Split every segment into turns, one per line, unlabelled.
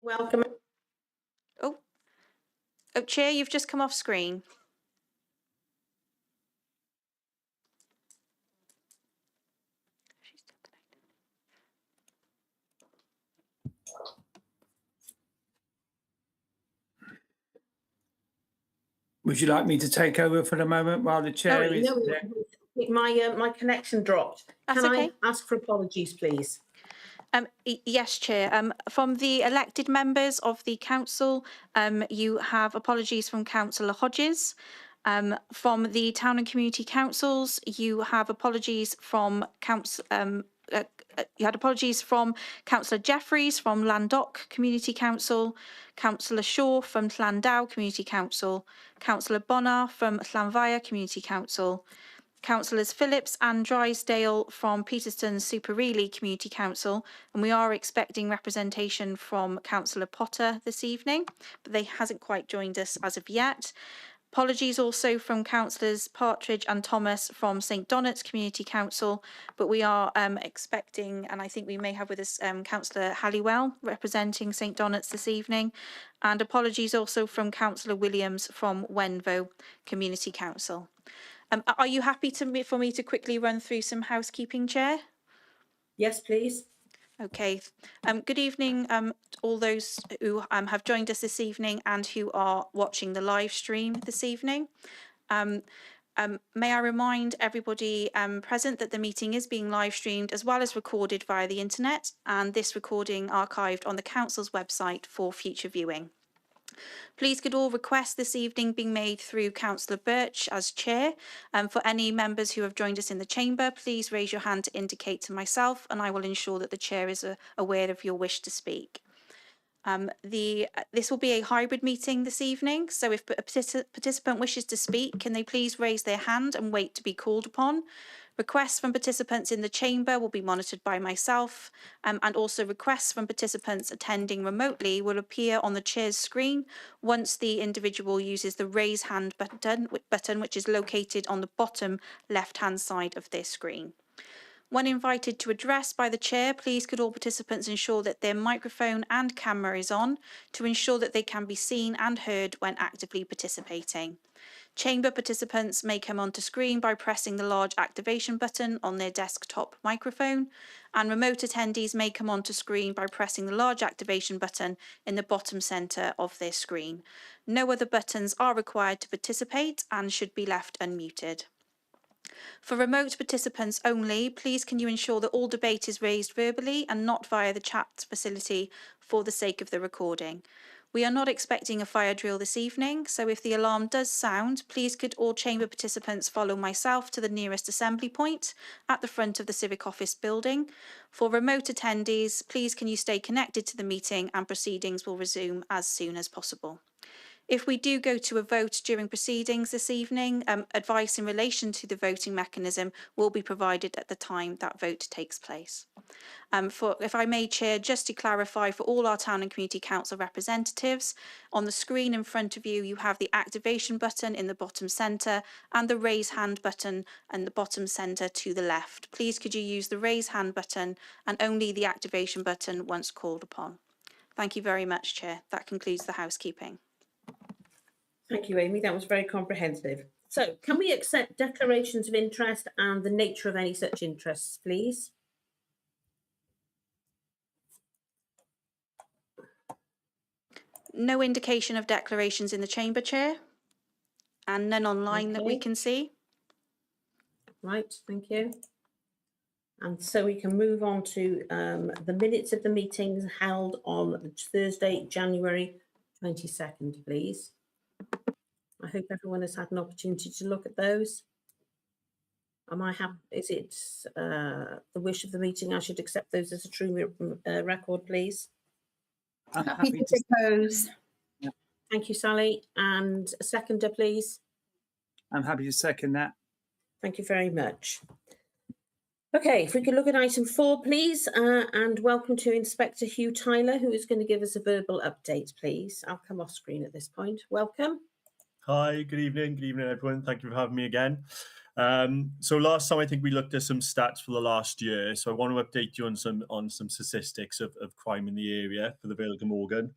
Welcome.
Oh, Chair, you've just come off screen.
Would you like me to take over for the moment while the chair
Oh,
is
no,
there?
my connection dropped.
That's
Can
okay.
I ask for apologies, please?
Yes, Chair. From the elected members of the council, you have apologies from Councillor Hodges. From the town and community councils, you have apologies from you had apologies from Councillor Jeffreys from Landock Community Council, Councillor Shaw from Llandow Community Council, Councillor Bonnar from Llanfair Community Council, Councillors Phillips and Drysdale from Peterston Superreilly Community Council, and we are expecting representation from Councillor Potter this evening, but they hasn't quite joined us as of yet. Apologies also from Councillors Partridge and Thomas from St Donat's Community Council, but we are expecting, and I think we may have with us Councillor Halliwell representing St Donat's this evening, and apologies also from Councillor Williams from Wenvo Community Council. Are you happy for me to quickly run through some housekeeping, Chair?
Yes, please.
Okay. Good evening, all those who have joined us this evening and who are watching the live stream this evening. May I remind everybody present that the meeting is being live streamed as well as recorded via the internet, and this recording archived on the Council's website for future viewing. Please could all requests this evening being made through Councillor Birch as Chair. For any members who have joined us in the chamber, please raise your hand to indicate to myself and I will ensure that the Chair is aware of your wish to speak. This will be a hybrid meeting this evening, so if a participant wishes to speak, can they please raise their hand and wait to be called upon? Requests from participants in the chamber will be monitored by myself, and also requests from participants attending remotely will appear on the chair's screen once the individual uses the raise hand button, which is located on the bottom left-hand side of their screen. When invited to address by the chair, please could all participants ensure that their microphone and camera is on to ensure that they can be seen and heard when actively participating. Chamber participants may come onto screen by pressing the large activation button on their desktop microphone, and remote attendees may come onto screen by pressing the large activation button in the bottom centre of their screen. No other buttons are required to participate and should be left unmuted. For remote participants only, please can you ensure that all debate is raised verbally and not via the chat facility for the sake of the recording. We are not expecting a fire drill this evening, so if the alarm does sound, please could all chamber participants follow myself to the nearest assembly point at the front of the Civic Office building. For remote attendees, please can you stay connected to the meeting and proceedings will resume as soon as possible. If we do go to a vote during proceedings this evening, advice in relation to the voting mechanism will be provided at the time that vote takes place. If I may, Chair, just to clarify for all our Town and Community Council representatives, on the screen in front of you, you have the activation button in the bottom centre and the raise hand button in the bottom centre to the left. Please could you use the raise hand button and only the activation button once called upon. Thank you very much, Chair. That concludes the housekeeping.
Thank you, Amy. That was very comprehensive. So, can we accept declarations of interest and the nature of any such interests, please?
No indication of declarations in the chamber, Chair, and none online that we can see.
Right, thank you. And so we can move on to the minutes of the meetings held on Thursday, January 22nd, please. I hope everyone has had an opportunity to look at those. Is it the wish of the meeting I should accept those as a true record, please?
I'm happy to propose.
Yeah.
Thank you, Sally. And a seconder, please.
I'm happy to second that.
Thank you very much. Okay, if we could look at item 4, please, and welcome to Inspector Hugh Tyler, who is going to give us a verbal update, please. I'll come off screen at this point. Welcome.
Hi, good evening, everyone. Thank you for having me again. So last time I think we looked at some stats for the last year. So I want to update you on some statistics of crime in the area for the Vale of Glamorgan.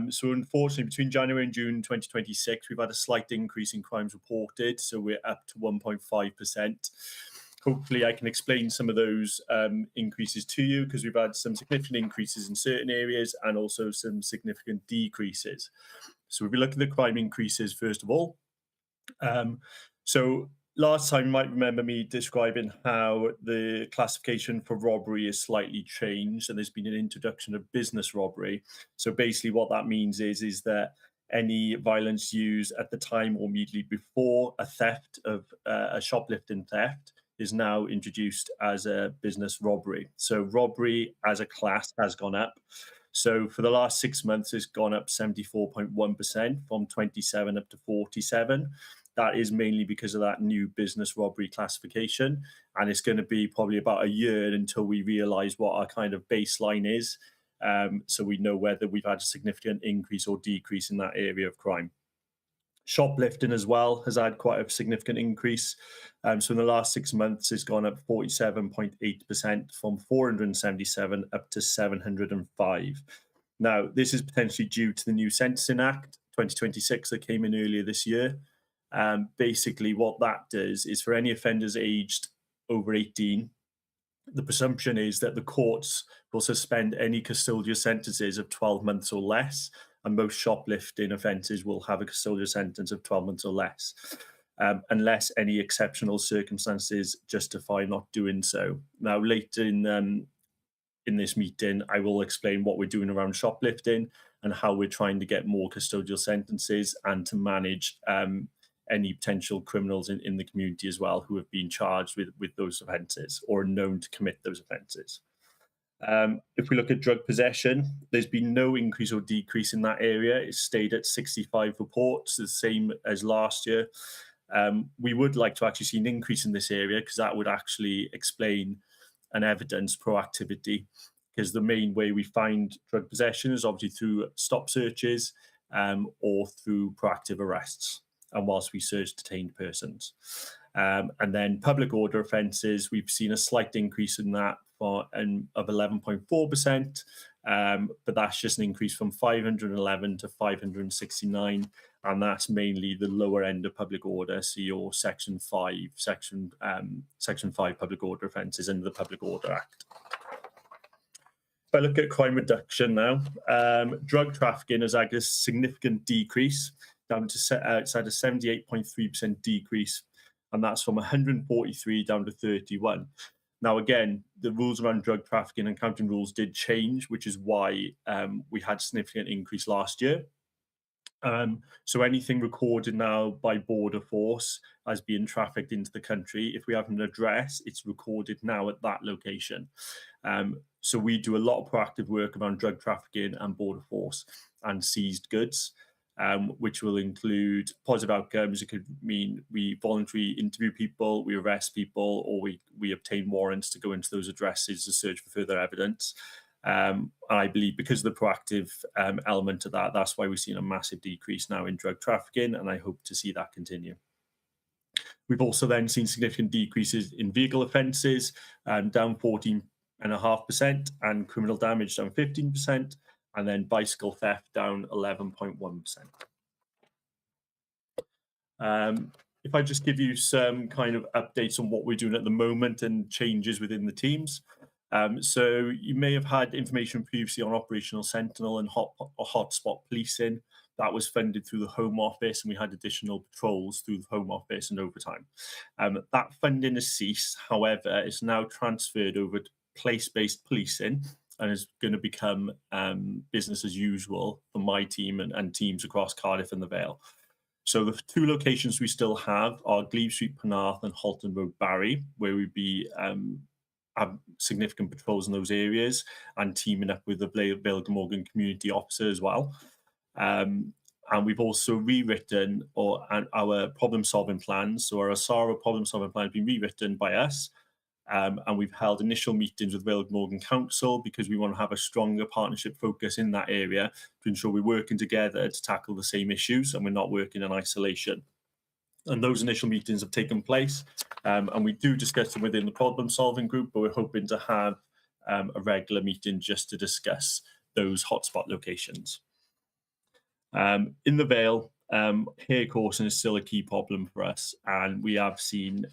So unfortunately, between January and June 2026, we've had a slight increase in crimes reported. So we're up to 1.5%. Hopefully I can explain some of those increases to you, because we've had some significant increases in certain areas and also some significant decreases. So if we look at the crime increases, first of all, so last time you might remember me describing how the classification for robbery is slightly changed, and there's been an introduction of business robbery. So basically what that means is that any violence used at the time or immediately before a theft of a shoplifting theft is now introduced as a business robbery. So robbery as a class has gone up. So for the last 6 months, it's gone up 74.1% from 27 up to 47. That is mainly because of that new business robbery classification. And it's going to be probably about a year until we realise what our kind of baseline is. So we know whether we've had a significant increase or decrease in that area of crime. Shoplifting as well has had quite a significant increase. So in the last 6 months, it's gone up 47.8% from 477 up to 705. Now, this is potentially due to the new Sentencing Act 2026 that came in earlier this year. Basically, what that does is for any offenders aged over 18, the presumption is that the courts will suspend any custodial sentences of 12 months or less, and most shoplifting offences will have a custodial sentence of 12 months or less, unless any exceptional circumstances justify not doing so. Now, later in this meeting, I will explain what we're doing around shoplifting and how we're trying to get more custodial sentences and to manage any potential criminals in the community as well who have been charged with those offences or are known to commit those offences. If we look at drug possession, there's been no increase or decrease in that area. It's stayed at 65 reports, the same as last year. We would like to actually see an increase in this area, because that would actually explain and evidence proactivity, because the main way we find drug possession is obviously through stop searches or through proactive arrests, and whilst we search detained persons. And then public order offences, we've seen a slight increase in that of 11.4%, but that's just an increase from 511 to 569, and that's mainly the lower end of public order, so your Section 5 public order offences under the Public Order Act. If I look at crime reduction now, drug trafficking has had a significant decrease, down to it's had a 78.3% decrease, and that's from 143 down to 31. Now, again, the rules around drug trafficking and counting rules did change, which is why we had a significant increase last year. So anything recorded now by border force as being trafficked into the country, if we have an address, it's recorded now at that location. So we do a lot of proactive work around drug trafficking and border force and seized goods, which will include positive outcomes. It could mean we voluntarily interview people, we arrest people, or we obtain warrants to go into those addresses to search for further evidence. I believe because of the proactive element of that, that's why we've seen a massive decrease now in drug trafficking, and I hope to see that continue. We've also then seen significant decreases in vehicle offences, down 14.5%, and criminal damage down 15%, and then bicycle theft down 11.1%. If I just give you some kind of updates on what we're doing at the moment and changes within the teams. So you may have had information previously on Operational Sentinel and hotspot policing. That was funded through the Home Office, and we had additional patrols through the Home Office and overtime. That funding has ceased. However, it's now transferred over to place-based policing and is going to become business as usual for my team and teams across Cardiff and the Vale. So the two locations we still have are Glebe Street, Penarth, and Halton Road, Barry, where we'd be have significant patrols in those areas and teaming up with the Vale of Glamorgan community officer as well. And we've also rewritten our problem-solving plans. So our ASARA problem-solving plan has been rewritten by us. And we've held initial meetings with Vale of Glamorgan Council because we want to have a stronger partnership focus in that area to ensure we're working together to tackle the same issues and we're not working in isolation. And those initial meetings have taken place, and we do discuss them within the problem-solving group, but we're hoping to have a regular meeting just to discuss those hotspot locations. In the Vale, hair coursing is still a key problem for us, and we have seen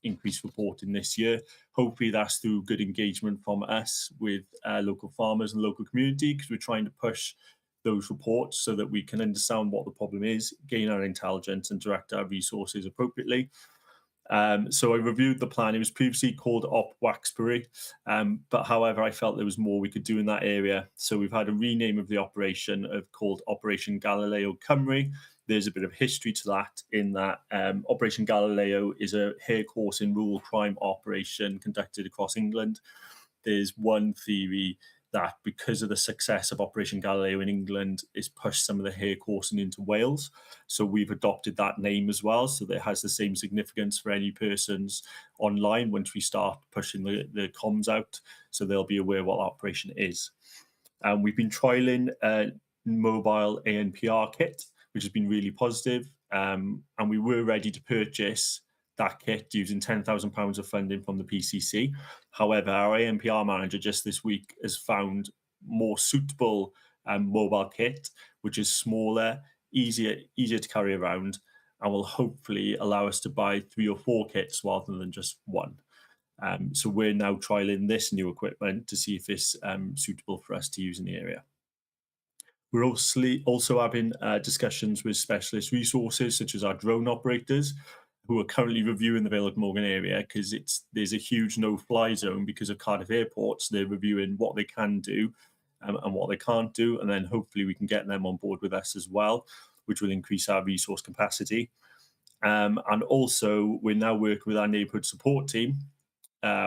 increased reporting this year. Hopefully that's through good engagement from us with local farmers and local community, because we're trying to push those reports so that we can understand what the problem is, gain our intelligence and direct our resources appropriately. So I reviewed the plan. It was previously called Op Waxbury, but however, I felt there was more we could do in that area. So we've had a rename of the operation called Operation Galileo Cymru. There's a bit of history to that, in that Operation Galileo is a hair coursing rural crime operation conducted across England. There's one theory that because of the success of Operation Galileo in England, it's pushed some of the hair coursing into Wales. So we've adopted that name as well, so that it has the same significance for any persons online once we start pushing the comms out, so they'll be aware what the operation is. We've been trialling a mobile ANPR kit, which has been really positive, and we were ready to purchase that kit using £10,000 of funding from the PCC. However, our ANPR manager just this week has found more suitable mobile kit, which is smaller, easier to carry around, and will hopefully allow us to buy 3 or 4 kits rather than just one. So we're now trialing this new equipment to see if it's suitable for us to use in the area. We're also having discussions with specialist resources, such as our drone operators, who are currently reviewing the Vale of Glamorgan area, because there's a huge no-fly zone because of Cardiff Airport. So they're reviewing what they can do and what they can't do, and then hopefully we can get them on board with us as well, which will increase our resource capacity. And also, we're now working with our neighbourhood support team,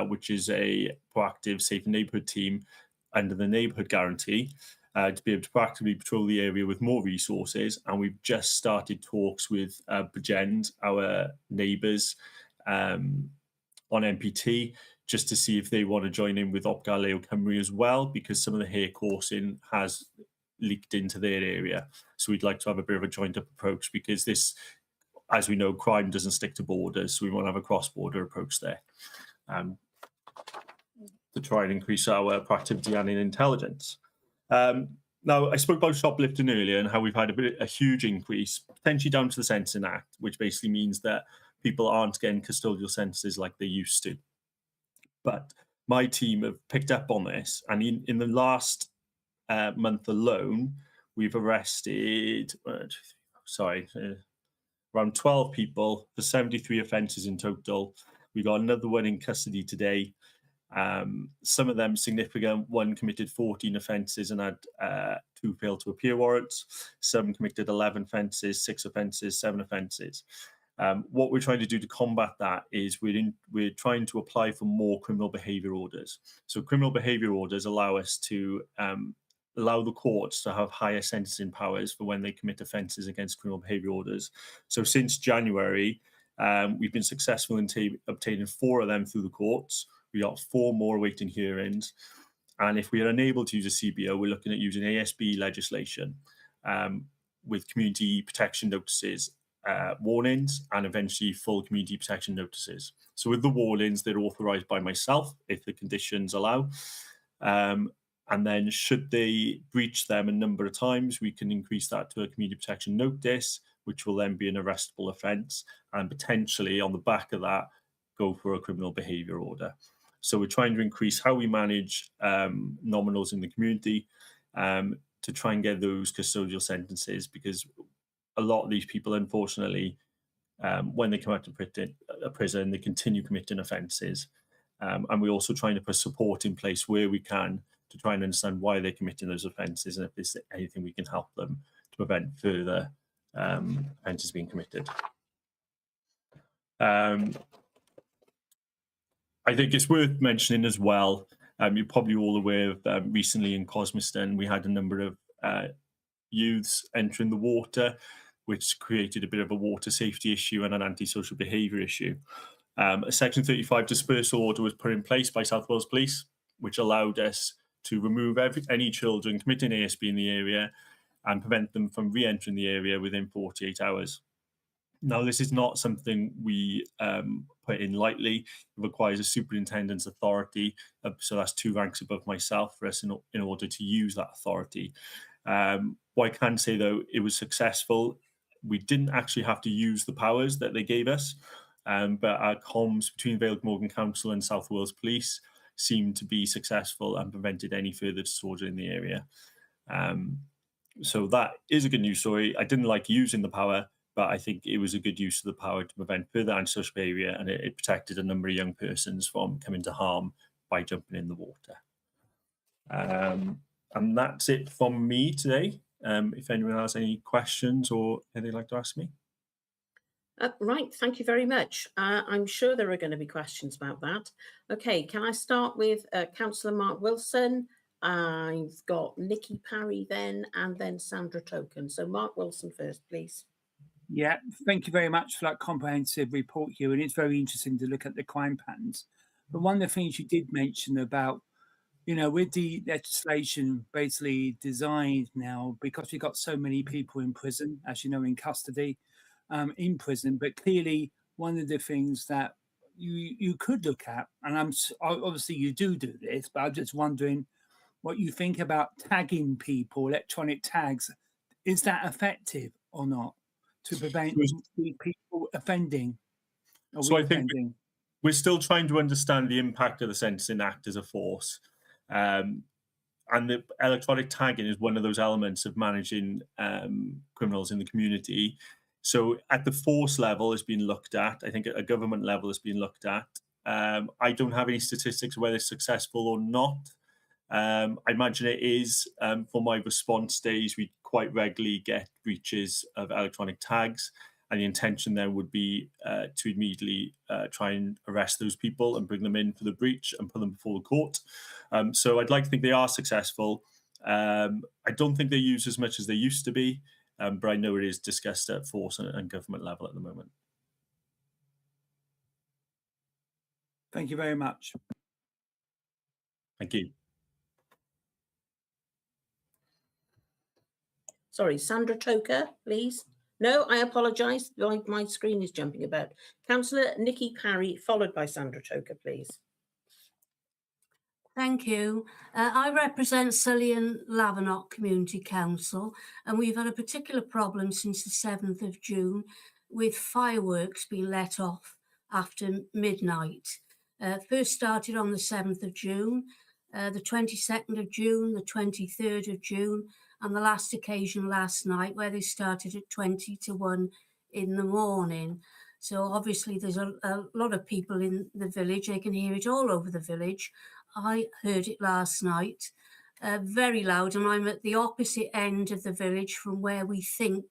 which is a proactive, safe neighbourhood team under the neighbourhood guarantee, to be able to proactively patrol the area with more resources. And we've just started talks with Bydd, our neighbours, on NPT, just to see if they want to join in with Op Galileo Cymru as well, because some of the hair coursing has leaked into their area. So we'd like to have a bit of a joint up approach, because this, as we know, crime doesn't stick to borders, so we want to have a cross-border approach there, to try and increase our proactivity and intelligence. Now, I spoke about shoplifting earlier and how we've had a huge increase, potentially down to the Sentencing Act, which basically means that people aren't getting custodial sentences like they used to. But my team have picked up on this, and in the last month alone, we've arrested, around 12 people for 73 offences in total. We got another one in custody today. Some of them significant. One committed 14 offences and had 2 failed to appear warrants. Some committed 11 offences, 6 offences, 7 offences. What we're trying to do to combat that is we're trying to apply for more criminal behaviour orders. So criminal behaviour orders allow us to allow the courts to have higher sentencing powers for when they commit offences against criminal behaviour orders. So since January, we've been successful in obtaining 4 of them through the courts. We got 4 more awaiting hearings. And if we are unable to use a CBO, we're looking at using ASB legislation with community protection notices, warnings, and eventually full community protection notices. So with the warnings, they're authorised by myself if the conditions allow. And then should they breach them a number of times, we can increase that to a community protection notice, which will then be an arrestable offence, and potentially on the back of that, go for a criminal behaviour order. So we're trying to increase how we manage nominals in the community to try and get those custodial sentences, because a lot of these people, unfortunately, when they come out of prison, they continue committing offences. And we're also trying to put support in place where we can to try and understand why they're committing those offences, and if there's anything we can help them to prevent further offences being committed. I think it's worth mentioning as well, you're probably all aware of recently in Cosmiston, we had a number of youths entering the water, which created a bit of a water safety issue and an antisocial behaviour issue. A Section 35 dispersal order was put in place by South Wales Police, which allowed us to remove any children committing ASB in the area and prevent them from re-entering the area within 48 hours. Now, this is not something we put in lightly. It requires a superintendent's authority, so that's 2 ranks above myself for us in order to use that authority. What I can say, though, it was successful. We didn't actually have to use the powers that they gave us, but our comms between Vale Morgan Council and South Wales Police seemed to be successful and prevented any further disorder in the area. So that is a good news story. I didn't like using the power, but I think it was a good use of the power to prevent further antisocial behaviour, and it protected a number of young persons from coming to harm by jumping in the water. And that's it from me today. If anyone has any questions or anything they'd like to ask me.
Right, thank you very much. I'm sure there are going to be questions about that. Okay, can I start with Councillor Mark Wilson? I've got Nikki Parry then, and then Sandra Token. So Mark Wilson first, please.
Yeah, thank you very much for that comprehensive report, Hugh, and it's very interesting to look at the crime patterns. But one of the things you did mention about, you know, with the legislation basically designed now, because we've got so many people in prison, as you know, in custody, in prison, but clearly one of the things that you could look at, and obviously you do this, but I'm just wondering what you think about tagging people, electronic tags. Is that effective or not to prevent people offending?
So I think we're still trying to understand the impact of the Sentencing Act as a force. And the electronic tagging is one of those elements of managing criminals in the community. So at the force level has been looked at. I think at a government level has been looked at. I don't have any statistics whether it's successful or not. I imagine it is. For my response days, we quite regularly get breaches of electronic tags, and the intention then would be to immediately try and arrest those people and bring them in for the breach and put them before the court. So I'd like to think they are successful. I don't think they're used as much as they used to be, but I know it is discussed at force and government level at the moment.
Thank you very much.
Thank you.
Sorry, Sandra Toker, please. No, I apologise. My screen is jumping about. Councillor Nikki Parry, followed by Sandra Toker, please.
Thank you. I represent Surrey and Lavernock Community Council, and we've had a particular problem since the 7th of June with fireworks being let off after midnight. First started on the 7th of June, the 22nd of June, the 23rd of June, and the last occasion last night where they started at 20 to 1 in the morning. So obviously there's a lot of people in the village. They can hear it all over the village. I heard it last night, very loud, and I'm at the opposite end of the village from where we think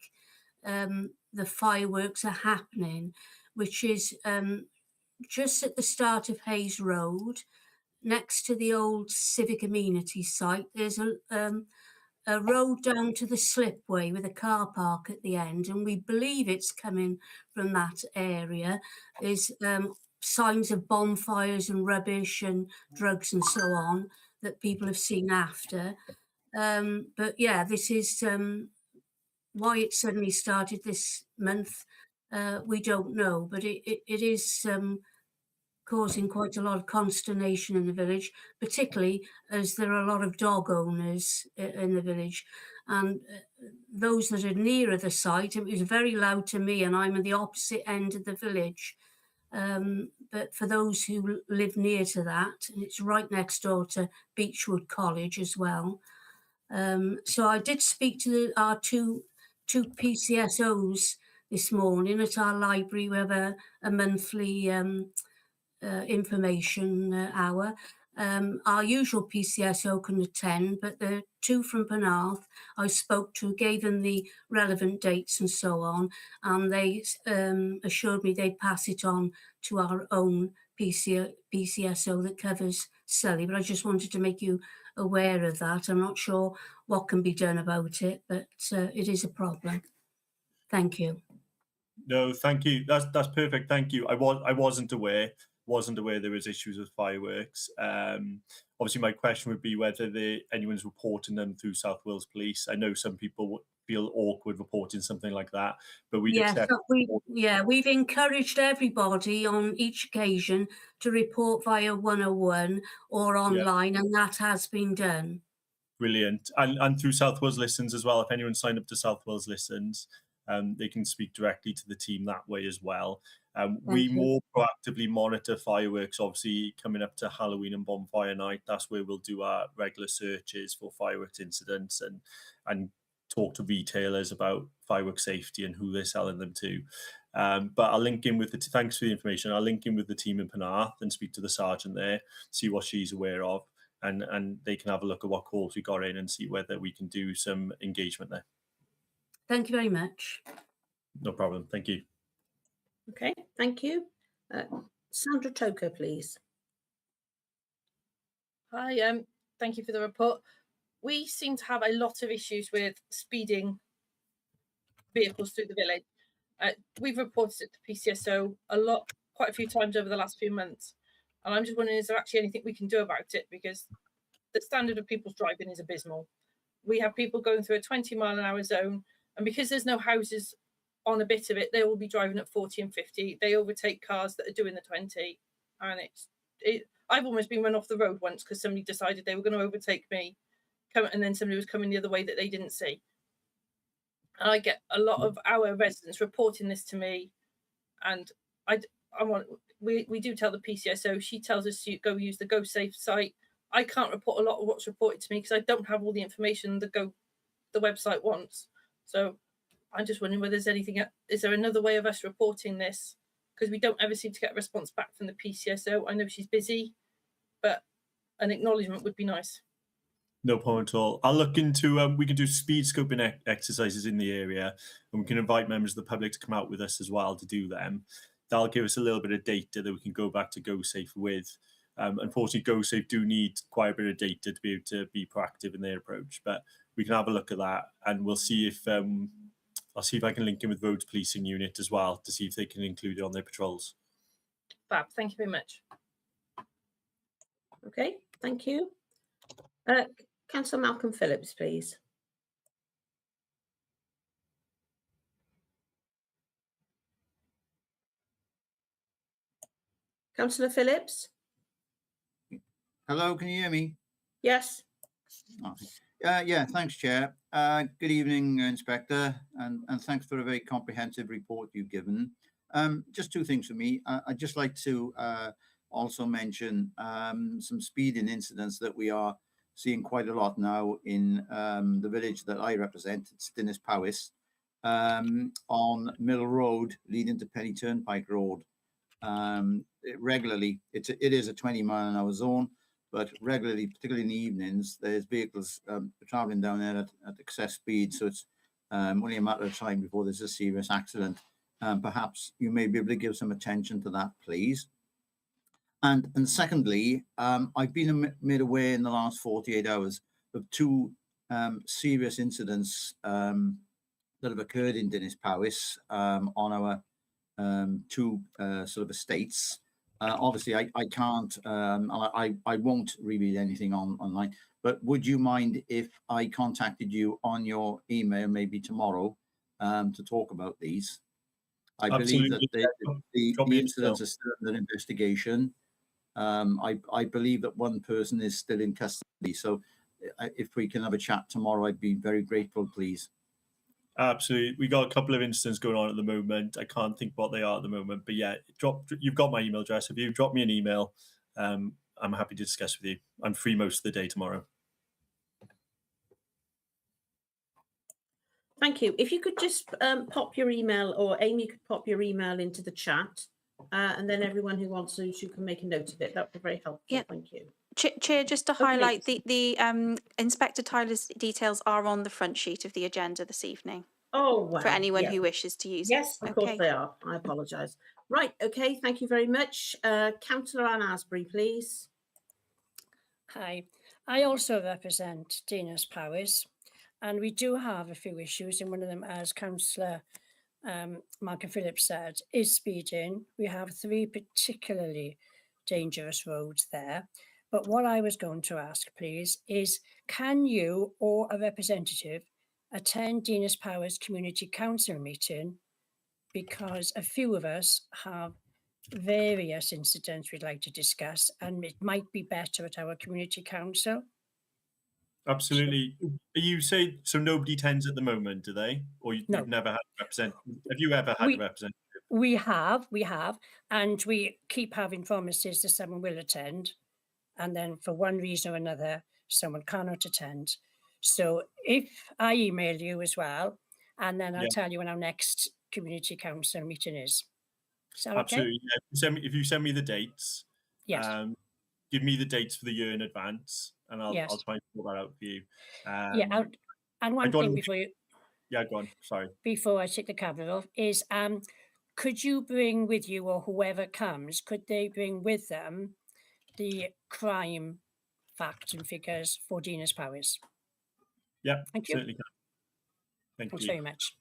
the fireworks are happening, which is just at the start of Hayes Road, next to the old civic amenity site. There's a road down to the slipway with a car park at the end, and we believe it's coming from that area. There's signs of bonfires and rubbish and drugs and so on that people have seen after. But yeah, this is why it suddenly started this month. We don't know, but it is causing quite a lot of consternation in the village, particularly as there are a lot of dog owners in the village. And those that are nearer the site, it was very loud to me, and I'm at the opposite end of the village. But for those who live near to that, and it's right next door to Beechwood College as well. So I did speak to our two PCSOs this morning at our library. We have a monthly information hour. Our usual PCSO couldn't attend, but the two from Penarth I spoke to, gave them the relevant dates and so on, and they assured me they'd pass it on to our own PCSO that covers Surrey. But I just wanted to make you aware of that. I'm not sure what can be done about it, but it is a problem. Thank you.
No, thank you. That's perfect. Thank you. I wasn't aware there was issues with fireworks. Obviously, my question would be whether anyone's reporting them through South Wales Police. I know some people feel awkward reporting something like that, but we'd
Yes,
accept.
we've encouraged everybody on each occasion to report via 101 or online, and that has been done.
Brilliant. And through South Wales Listens as well. If anyone signed up to South Wales Listens, they can speak directly to the team that way as well. We more proactively monitor fireworks, obviously coming up to Halloween and bonfire night. That's where we'll do our regular searches for fireworks incidents and talk to retailers about fireworks safety and who they're selling them to. But I'll link in with thanks for the information. I'll link in with the team in Penarth and speak to the sergeant there, see what she's aware of. And they can have a look at what calls we got in and see whether we can do some engagement there.
Thank you very much.
No problem. Thank you.
Okay, thank you. Sandra Toker, please.
Hi, thank you for the report. We seem to have a lot of issues with speeding vehicles through the village. We've reported it to PCSO quite a few times over the last few months. And I'm just wondering, is there actually anything we can do about it? Because the standard of people's driving is abysmal. We have people going through a 20-mile-an-hour zone, and because there's no houses on a bit of it, they will be driving at 40 and 50. They overtake cars that are doing the 20. And I've almost been run off the road once because somebody decided they were going to overtake me, and then somebody was coming the other way that they didn't see. And I get a lot of our residents reporting this to me, and we do tell the PCSO. She tells us to go use the Go Safe site. I can't report a lot of what's reported to me because I don't have all the information the website wants. So I'm just wondering whether there's anything. Is there another way of us reporting this? Because we don't ever seem to get a response back from the PCSO. I know she's busy, but an acknowledgement would be nice.
No problem at all. I'll look into, we can do speed scoping exercises in the area, and we can invite members of the public to come out with us as well to do them. That'll give us a little bit of data that we can go back to GoSafe with. Unfortunately, GoSafe do need quite a bit of data to be able to be proactive in their approach, but we can have a look at that, and we'll see if, I'll see if I can link in with Roads Policing Unit as well to see if they can include it on their patrols.
Fab, thank you very much.
Okay, thank you. Councillor Malcolm Phillips, please. Councillor Phillips?
Hello, can you hear me?
Yes.
Yeah, thanks, Chair. Good evening, Inspector, and thanks for a very comprehensive report you've given. Just two things for me. I'd just like to also mention some speeding incidents that we are seeing quite a lot now in the village that I represent. It's Dinas Powys, on Mill Road leading to Penny Turnpike Road. Regularly, it is a 20-mile-an-hour zone, but regularly, particularly in the evenings, there's vehicles travelling down there at excess speed. So it's only a matter of time before there's a serious accident. Perhaps you may be able to give some attention to that, please. And secondly, I've been made aware in the last 48 hours of two serious incidents that have occurred in Dinas Powys on our two sort of estates. Obviously, I can't, I won't reveal anything online, but would you mind if I contacted you on your email maybe tomorrow to talk about these? I believe that the incidents are still under investigation. I believe that one person is still in custody. So if we can have a chat tomorrow, I'd be very grateful, please.
Absolutely. We got a couple of incidents going on at the moment. I can't think what they are at the moment, but yeah, you've got my email address. If you drop me an email, I'm happy to discuss with you. I'm free most of the day tomorrow.
Thank you. If you could just pop your email, or Amy could pop your email into the chat, and then everyone who wants to can make a note of it. That would be very helpful.
Yeah.
Thank you.
Chair, just to highlight, the Inspector Tyler's details are on the front sheet of the agenda this evening.
Oh, wow.
For anyone who wishes to use it.
Yes, of course they are. I apologise. Right, okay, thank you very much. Councillor Anne Asbury, please.
Hi, I also represent Dinas Powys, and we do have a few issues, and one of them, as Councillor Malcolm Phillips said, is speeding. We have 3 particularly dangerous roads there. But what I was going to ask, please, is can you or a representative attend Dinas Powers Community Council meeting because a few of us have various incidents we'd like to discuss, and it might be better at our community council.
Absolutely. Are you saying so? Nobody attends at the moment, do they? Or
No.
you've never had a representative? Have you ever had a representative?
We have, and we keep having promises that someone will attend, and then for one reason or another, someone cannot attend. So if I email you as well, and then I'll tell you when our next community council meeting is. Is that okay?
Absolutely. Yeah. If you send me the dates,
Yes.
give me the dates for the year in advance, and I'll try and sort that out for you.
And one thing before you.
Yeah, go on. Sorry.
Before I take the camera off, is could you bring with you, or whoever comes, could they bring with them the crime facts and figures for Dinas Powers?
Yeah,
thank you.
Certainly can.
Thanks very much.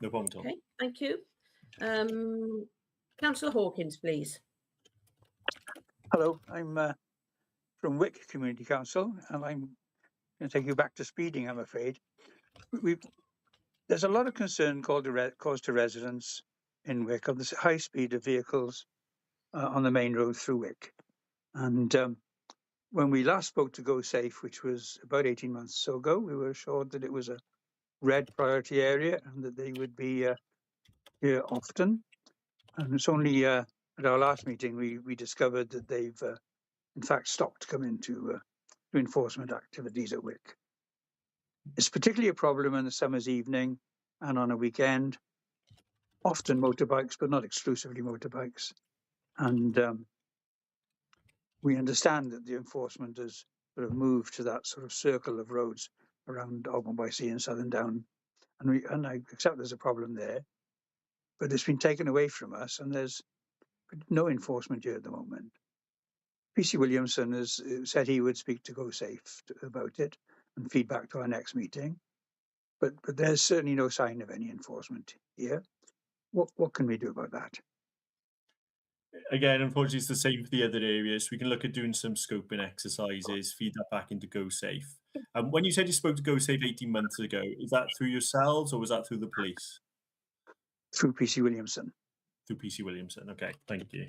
No problem at all.
Okay, thank you. Councillor Hawkins, please.
Hello, I'm from Wick Community Council, and I'm going to take you back to speeding, I'm afraid. There's a lot of concern caused to residents in Wick of the high speed of vehicles on the main road through Wick. And when we last spoke to Go Safe, which was about 18 months or so ago, we were assured that it was a red priority area and that they would be here often. And it's only at our last meeting we discovered that they've in fact stopped coming to enforcement activities at Wick. It's particularly a problem in the summer's evening and on a weekend, often motorbikes, but not exclusively motorbikes. And we understand that the enforcement has sort of moved to that sort of circle of roads around Alban by Sea and Southern Down. And I accept there's a problem there, but it's been taken away from us and there's no enforcement here at the moment. PC Williamson has said he would speak to Go Safe about it and feedback to our next meeting, but there's certainly no sign of any enforcement here. What can we do about that?
Again, unfortunately, it's the same for the other areas. We can look at doing some scoping exercises, feed that back into Go Safe. When you said you spoke to Go Safe 18 months ago, is that through yourselves or was that through the police?
Through PC Williamson.
Through PC Williamson. Okay, thank you.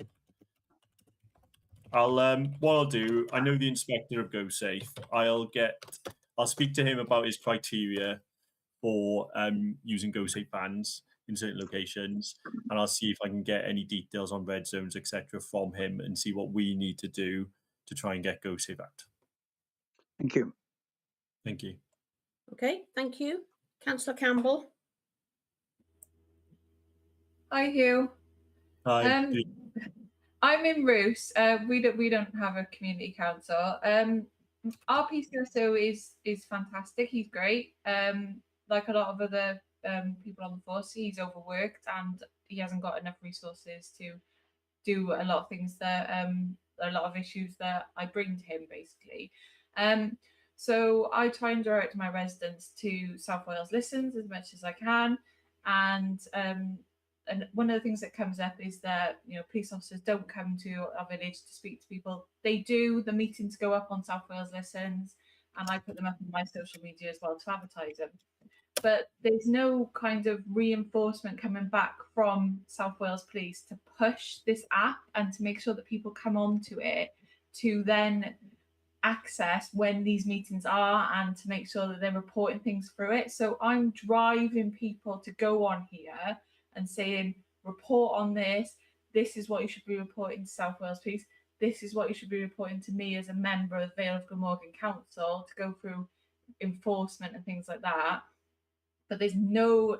What I'll do, I know the inspector of Go Safe. I'll speak to him about his criteria for using Go Safe vans in certain locations, and I'll see if I can get any details on red zones, etc., from him, and see what we need to do to try and get Go Safe out.
Thank you.
Thank you.
Okay, thank you. Councillor Campbell.
Hi, Hugh.
Hi.
I'm in Roos. We don't have a community council. Our PCSO is fantastic. He's great. Like a lot of other people on the force, he's overworked and he hasn't got enough resources to do a lot of things that a lot of issues that I bring to him basically. So I try and direct my residents to South Wales Listens as much as I can, and one of the things that comes up is that police officers don't come to our village to speak to people. They do. The meetings go up on South Wales Listens, and I put them up on my social media as well to advertise them. But there's no kind of reinforcement coming back from South Wales Police to push this app and to make sure that people come onto it to then access when these meetings are and to make sure that they're reporting things through it. So I'm driving people to go on here and saying, report on this. This is what you should be reporting to South Wales Police. This is what you should be reporting to me as a member of Vale of Glamorgan Council to go through enforcement and things like that. But there's no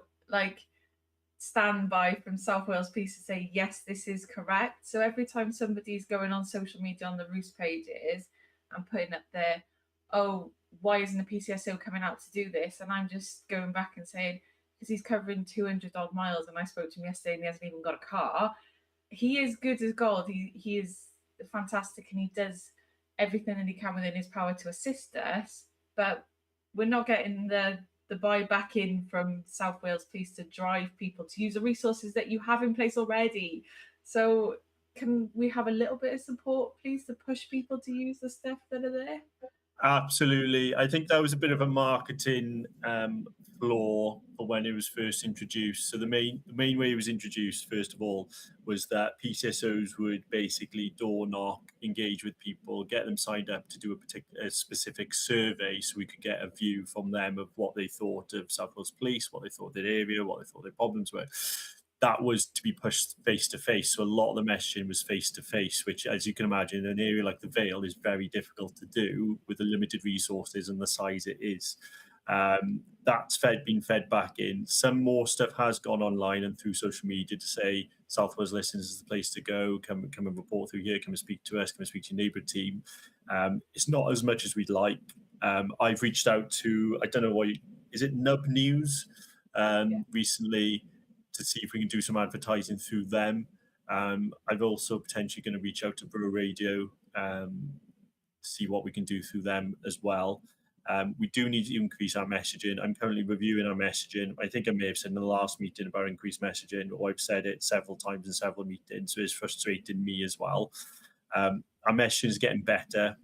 standby from South Wales Police to say, yes, this is correct. So every time somebody's going on social media on the Roos pages and putting up there, oh, why isn't the PCSO coming out to do this? And I'm just going back and saying, because he's covering 200 odd miles and I spoke to him yesterday and he hasn't even got a car. He is good as gold. He is fantastic and he does everything that he can within his power to assist us, but we're not getting the buy back in from South Wales Police to drive people to use the resources that you have in place already. So can we have a little bit of support, please, to push people to use the stuff that are there?
Absolutely. I think that was a bit of a marketing explore for when it was first introduced. So the main way it was introduced, first of all, was that PCSOs would basically door knock, engage with people, get them signed up to do a specific survey, so we could get a view from them of what they thought of South Wales Police, what they thought of their area, what they thought their problems were. That was to be pushed face to face. So a lot of the messaging was face to face, which, as you can imagine, in an area like the Vale is very difficult to do with the limited resources and the size it is. That's been fed back in. Some more stuff has gone online and through social media to say South Wales Listens is the place to go. Come and report through here. Come and speak to us. Come and speak to your neighbour team. It's not as much as we'd like. I've reached out to, I don't know what, is it Nub News recently, to see if we can do some advertising through them. I'm also potentially going to reach out to Borough Radio, see what we can do through them as well. We do need to increase our messaging. I'm currently reviewing our messaging. I think I may have said in the last meeting about increased messaging, or I've said it several times in several meetings, so it's frustrating me as well. Our messaging is getting better.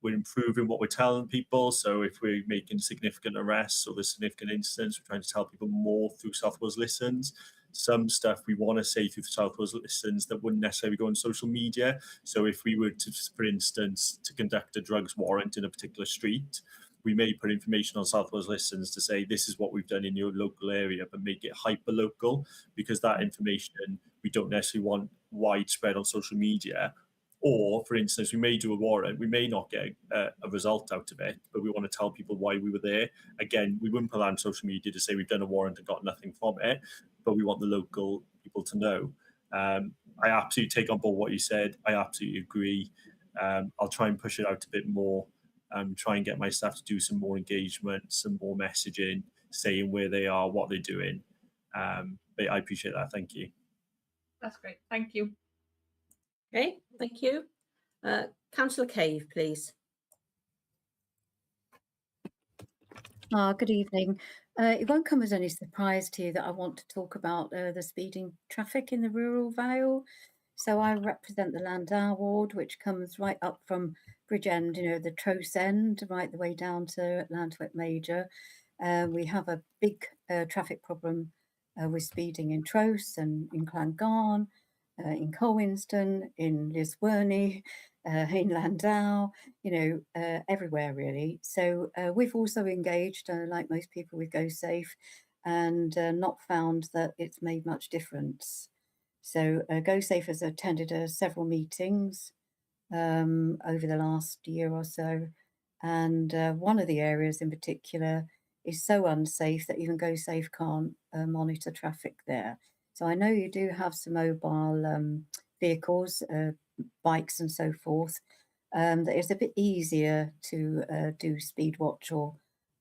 We're improving what we're telling people. So if we're making significant arrests or there's significant incidents, we're trying to tell people more through South Wales Listens. Some stuff we want to say through South Wales Listens that wouldn't necessarily go on social media. So if we were to, for instance, to conduct a drugs warrant in a particular street, we may put information on South Wales Listens to say this is what we've done in your local area, but make it hyper local, because that information we don't necessarily want widespread on social media. Or, for instance, we may do a warrant, we may not get a result out of it, but we want to tell people why we were there. Again, we wouldn't put that on social media to say we've done a warrant and got nothing from it, but we want the local people to know. I absolutely take on board what you said. I absolutely agree. I'll try and push it out a bit more, try and get my staff to do some more engagement, some more messaging, saying where they are, what they're doing. But I appreciate that. Thank you.
That's great. Thank you.
Okay, thank you. Councillor Cave, please.
Good evening. It won't come as any surprise to you that I want to talk about the speeding traffic in the rural Vale. So I represent the Landau ward, which comes right up from Bridgend, the Tros end, right the way down to Lantwick Major. We have a big traffic problem with speeding in Tros and in Clangarn, in Colwinston, in Lisworney, in Landau, everywhere really. So we've also engaged, like most people, with Go Safe, and not found that it's made much difference. So Go Safe has attended several meetings over the last year or so, and one of the areas in particular is so unsafe that even Go Safe can't monitor traffic there. So I know you do have some mobile vehicles, bikes and so forth, that it's a bit easier to do speed watch or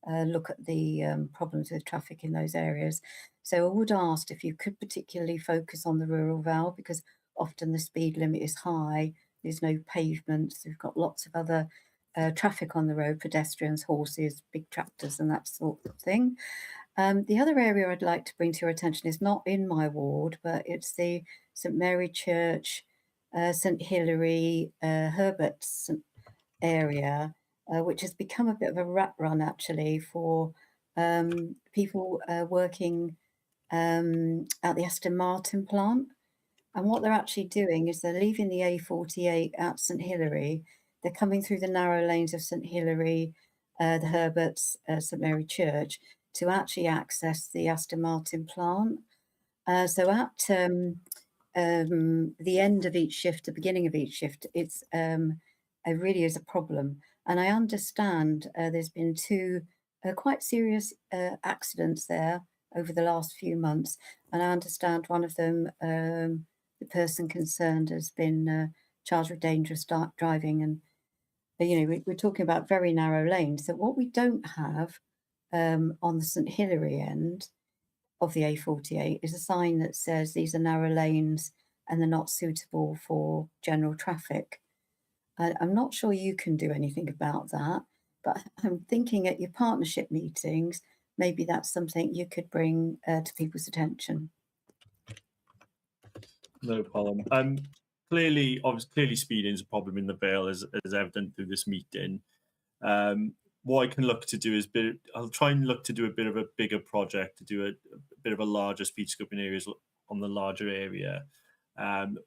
look at the problems with traffic in those areas. So I would ask if you could particularly focus on the rural Vale, because often the speed limit is high, there's no pavements, we've got lots of other traffic on the road, pedestrians, horses, big tractors and that sort of thing. The other area I'd like to bring to your attention is not in my ward, but it's the St Mary Church, St Hilary, Herbert's area, which has become a bit of a rat run actually for people working at the Aston Martin plant. And what they're actually doing is they're leaving the A48 at St Hilary, they're coming through the narrow lanes of St Hilary, the Herbert's, St Mary Church, to actually access the Aston Martin plant. So at the end of each shift, the beginning of each shift, it really is a problem. And I understand there's been two quite serious accidents there over the last few months. And I understand one of them, the person concerned has been charged with dangerous driving. And, we're talking about very narrow lanes. So what we don't have on the St Hilary end of the A48 is a sign that says these are narrow lanes and they're not suitable for general traffic. I'm not sure you can do anything about that, but I'm thinking at your partnership meetings, maybe that's something you could bring to people's attention.
No problem. Clearly speeding is a problem in the Vale, as evident through this meeting. what I can look to do is I'll try and look to do a bit of a bigger project, to do a bit of a larger speed scoping areas on the larger area.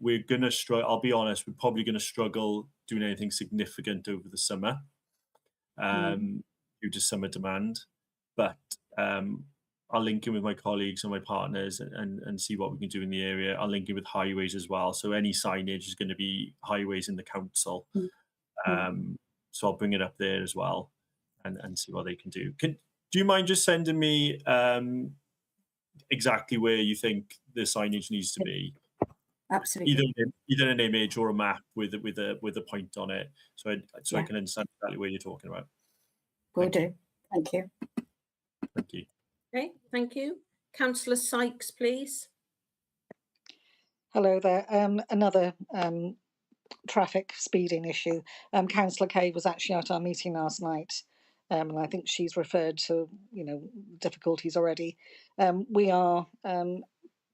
We're going to struggle, I'll be honest, we're probably going to struggle doing anything significant over the summer due to summer demand. But I'll link in with my colleagues and my partners and see what we can do in the area. I'll link in with highways as well. So any signage is going to be highways in the council. So I'll bring it up there as well and see what they can do. Do you mind just sending me exactly where you think the signage needs to be?
Absolutely.
Either an image or a map with a point on it, so I can understand exactly what you're talking about.
Will do. Thank you.
Thank you.
Okay, thank you. Councillor Sykes, please.
Hello there. Another traffic speeding issue. Councillor Kay was actually at our meeting last night, and I think she's referred to difficulties already. We are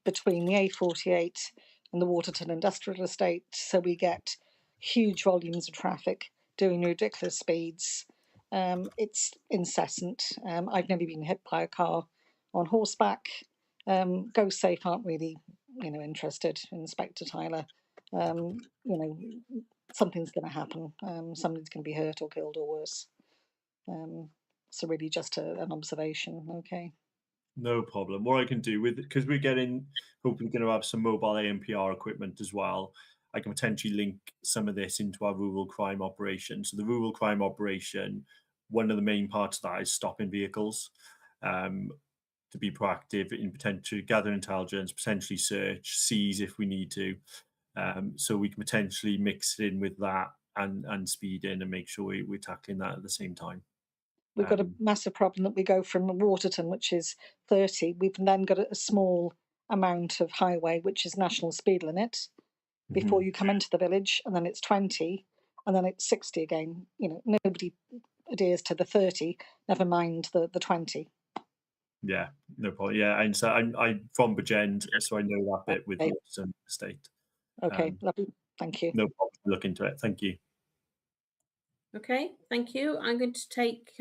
between the A48 and the Waterton Industrial Estate, so we get huge volumes of traffic doing ridiculous speeds. It's incessant. I've never been hit by a car on horseback. Go Safe aren't really, interested in Inspector Tyler. Something's going to happen. Somebody's going to be hurt or killed or worse. So really just an observation. Okay.
No problem. What I can do because we're hopefully going to have some mobile ANPR equipment as well. I can potentially link some of this into our rural crime operation. So the rural crime operation, one of the main parts of that is stopping vehicles, to be proactive in potentially gather intelligence, potentially search, seize if we need to. So we can potentially mix it in with that and speed in and make sure we're tackling that at the same time.
We've got a massive problem that we go from Waterton, which is 30. We've then got a small amount of highway, which is national speed limit, before you come into the village, and then it's 20, and then it's 60 again. Nobody adheres to the 30, never mind the 20.
Yeah, no problem. Yeah, and so I'm from Bridgend, so I know that bit with Waterton Estate.
Okay, lovely. Thank you.
No problem. Look into it. Thank you.
Okay, thank you. I'm going to take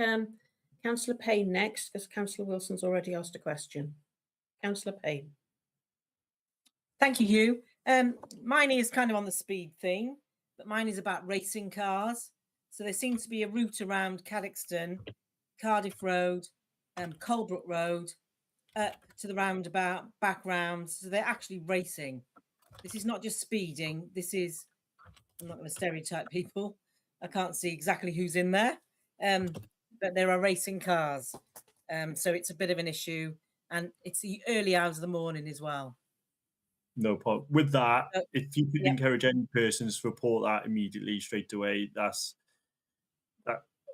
Councillor Payne next, because Councillor Wilson's already asked a question. Councillor Payne.
Thank you, Hugh. Mine is kind of on the speed thing, but mine is about racing cars. So there seems to be a route around Cadoxton, Cardiff Road, Colebrook Road, to the roundabout, back round. So they're actually racing. This is not just speeding. This is, I'm not going to stereotype people. I can't see exactly who's in there, but there are racing cars. So it's a bit of an issue, and it's the early hours of the morning as well.
No problem. With that, if you could encourage any persons to report that immediately, straight away, that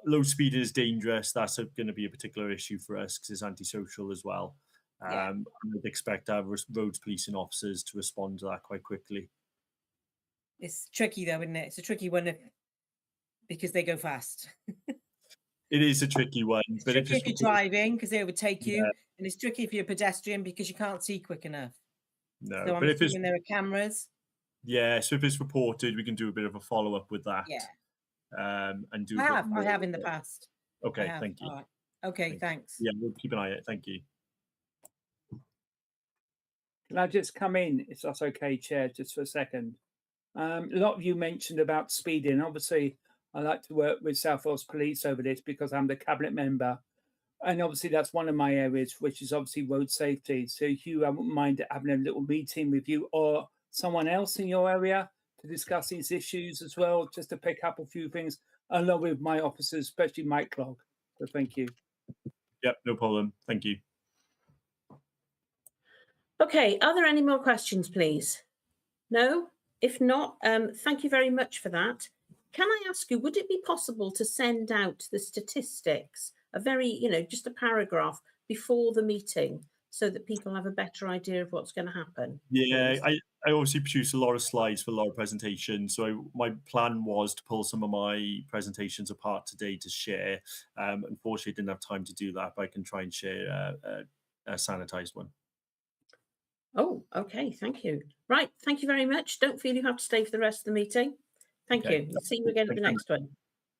low speed is dangerous. That's going to be a particular issue for us because it's antisocial as well. I'd expect to have roads policing officers to respond to that quite quickly.
It's tricky though, isn't it? It's a tricky one because they go fast.
It is a tricky one.
It's tricky if you're driving because they overtake you, and it's tricky if you're a pedestrian because you can't see quick enough.
No,
so I'm assuming there are cameras.
Yeah, so if it's reported, we can do a bit of a follow-up with that.
Yeah.
And do.
I have in the past.
Okay, thank you.
Right. Okay, thanks.
Yeah, we'll keep an eye on it. Thank you.
Can I just come in, if that's okay, Chair, just for a second? A lot of you mentioned about speeding. Obviously, I like to work with South Wales Police over this because I'm the cabinet member. And obviously, that's one of my areas, which is obviously road safety. So, Hugh, I wouldn't mind having a little meeting with you or someone else in your area to discuss these issues as well, just to pick up a few things, along with my officers, especially Mike Clogg. So, thank you.
Yep, no problem. Thank you.
Okay, are there any more questions, please? No? If not, thank you very much for that. Can I ask you, would it be possible to send out the statistics, a very, just a paragraph before the meeting so that people have a better idea of what's going to happen?
Yeah, I obviously produce a lot of slides for a lot of presentations. So my plan was to pull some of my presentations apart today to share. Unfortunately, I didn't have time to do that, but I can try and share a sanitized one.
Oh, okay. Thank you. Right. Thank you very much. Don't feel you have to stay for the rest of the meeting. Thank you. See you again at the next one.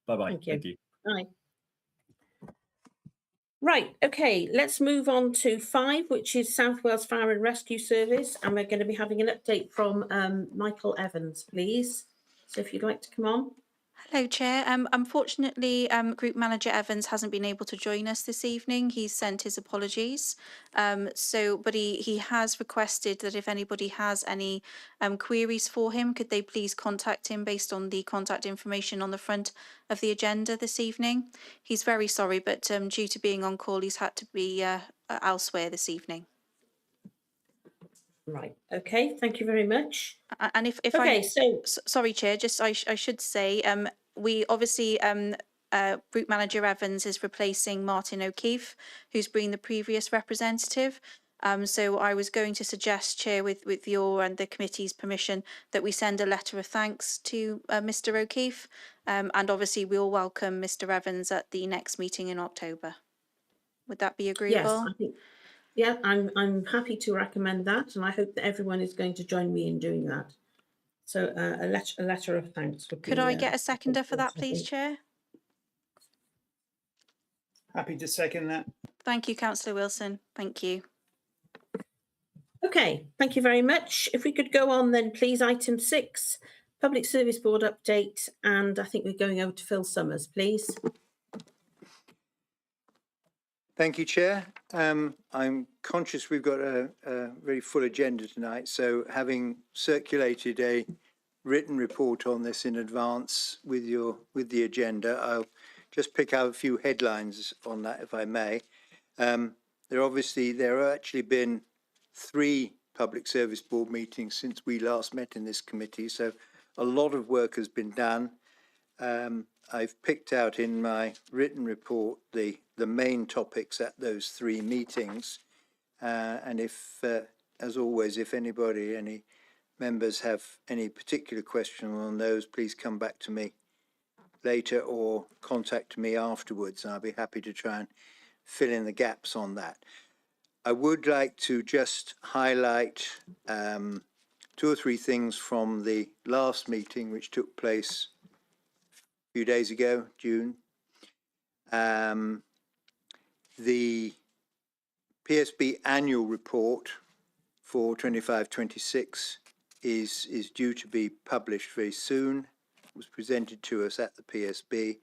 Bye-bye.
Thank you.
Thank you.
Bye. Right, okay, let's move on to 5, which is South Wales Fire and Rescue Service, and we're going to be having an update from Michael Evans, please. So if you'd like to come on.
Hello, Chair. Unfortunately, Group Manager Evans hasn't been able to join us this evening. He's sent his apologies. But he has requested that if anybody has any queries for him, could they please contact him based on the contact information on the front of the agenda this evening. He's very sorry, but due to being on call, he's had to be elsewhere this evening.
Right, okay, thank you very much.
And if
Okay,
I
so
sorry, Chair, just I should say we obviously Group Manager Evans is replacing Martin O'Keefe, who's been the previous representative. So I was going to suggest, Chair, with your and the committee's permission, that we send a letter of thanks to Mr. O'Keefe, and obviously we'll welcome Mr. Evans at the next meeting in October. Would that be agreeable?
yes, I think, yeah, I'm happy to recommend that, and I hope that everyone is going to join me in doing that. So a letter of thanks would be.
Could I get a seconder for that, please, Chair?
Happy to second that.
Thank you, Councillor Wilson. Thank you.
Okay, thank you very much. If we could go on then, please, item 6, Public Service Board update, and I think we're going over to Phil Summers, please.
Thank you, Chair. I'm conscious we've got a very full agenda tonight, so having circulated a written report on this in advance with the agenda, I'll just pick out a few headlines on that, if I may. There have actually been 3 Public Service Board meetings since we last met in this committee, so a lot of work has been done. I've picked out in my written report the main topics at those 3 meetings, and if, as always, if any members have any particular question on those, please come back to me later or contact me afterwards, and I'll be happy to try and fill in the gaps on that. I would like to just highlight 2 or 3 things from the last meeting, which took place a few days ago, June. The PSB annual report for 25-26 is due to be published very soon. It was presented to us at the PSB,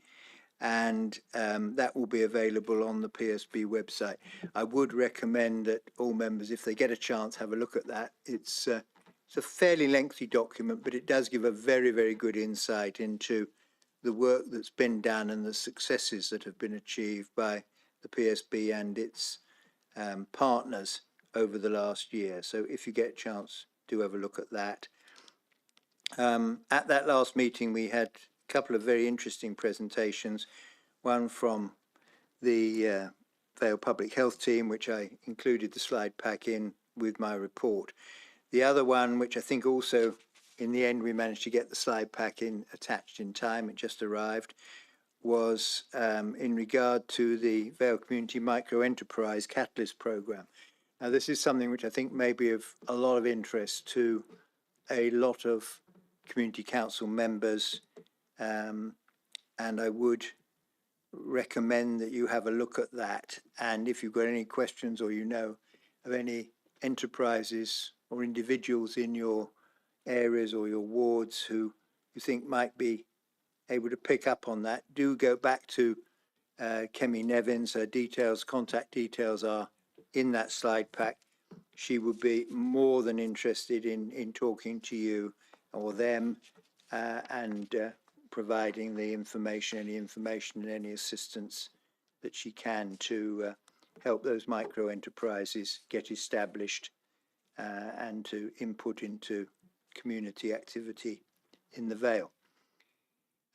and that will be available on the PSB website. I would recommend that all members, if they get a chance, have a look at that. It's a fairly lengthy document, but it does give a very, very good insight into the work that's been done and the successes that have been achieved by the PSB and its partners over the last year. So if you get a chance, do have a look at that. At that last meeting, we had a couple of very interesting presentations, one from the Vale Public Health team, which I included the slide pack in with my report. The other one, which I think also in the end we managed to get the slide pack in attached in time, it just arrived, was in regard to the Vale Community Micro Enterprise Catalyst Programme. Now, this is something which I think may be of a lot of interest to a lot of community council members, and I would recommend that you have a look at that. And if you've got any questions or you know of any enterprises or individuals in your areas or your wards who you think might be able to pick up on that, do go back to Kemi Nevins. Her contact details are in that slide pack. She would be more than interested in talking to you or them and providing the information, any information and any assistance that she can to help those micro enterprises get established and to input into community activity in the Vale.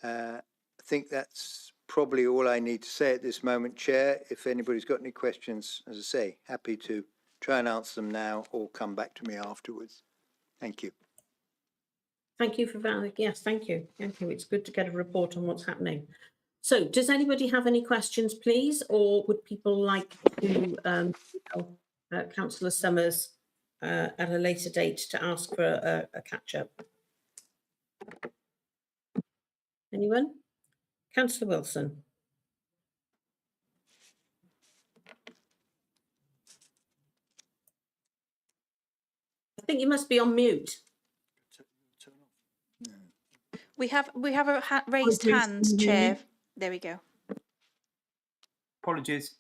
I think that's probably all I need to say at this moment, Chair. If anybody's got any questions, as I say, happy to try and answer them now or come back to me afterwards. Thank you.
Thank you for that. Yes, thank you. Thank you. It's good to get a report on what's happening. So does anybody have any questions, please? Or would people like to Councillor Summers at a later date to ask for a catch-up? Anyone? Councillor Wilson. I think you must be on mute.
We have a raised
Apologies,
hand,
can you hear me?
Chair. There we go.
Apologies.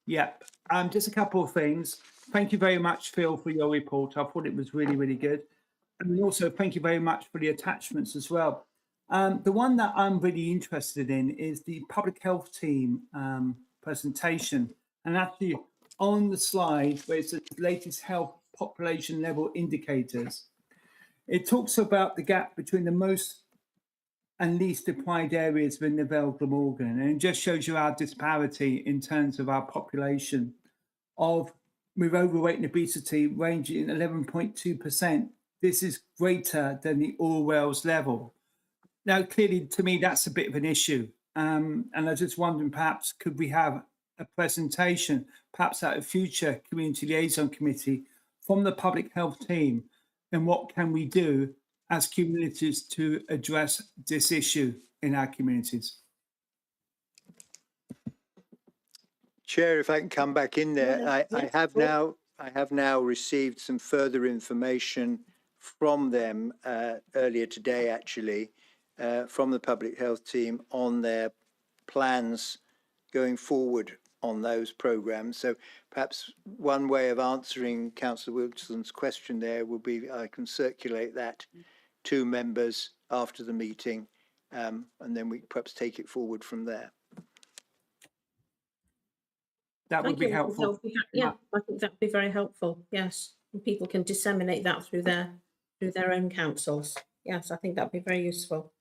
Yep. Just a couple of things. Thank you very much, Phil, for your report. I thought it was really, really good. And also thank you very much for the attachments as well. The one that I'm really interested in is the public health team presentation. And actually on the slide where it says latest health population level indicators, it talks about the gap between the most and least deprived areas within the Vale Glamorgan. And it just shows you our disparity in terms of our population with overweight and obesity ranging 11.2%. This is greater than the All Wales level. Now, clearly, to me, that's a bit of an issue. And I was just wondering, perhaps, could we have a presentation, perhaps at a future Community Liaison Committee from the public health team, and what can we do as communities to address this issue in our communities?
Chair, if I can come back in there, I have now received some further information from them earlier today, actually, from the public health team on their plans going forward on those programmes. So perhaps one way of answering Councillor Wilson's question there will be I can circulate that to members after the meeting, and then we perhaps take it forward from there.
That would be helpful.
Yeah, I think that would be very helpful. Yes, and people can disseminate that through their own councils. Yes, I think that'd be very useful.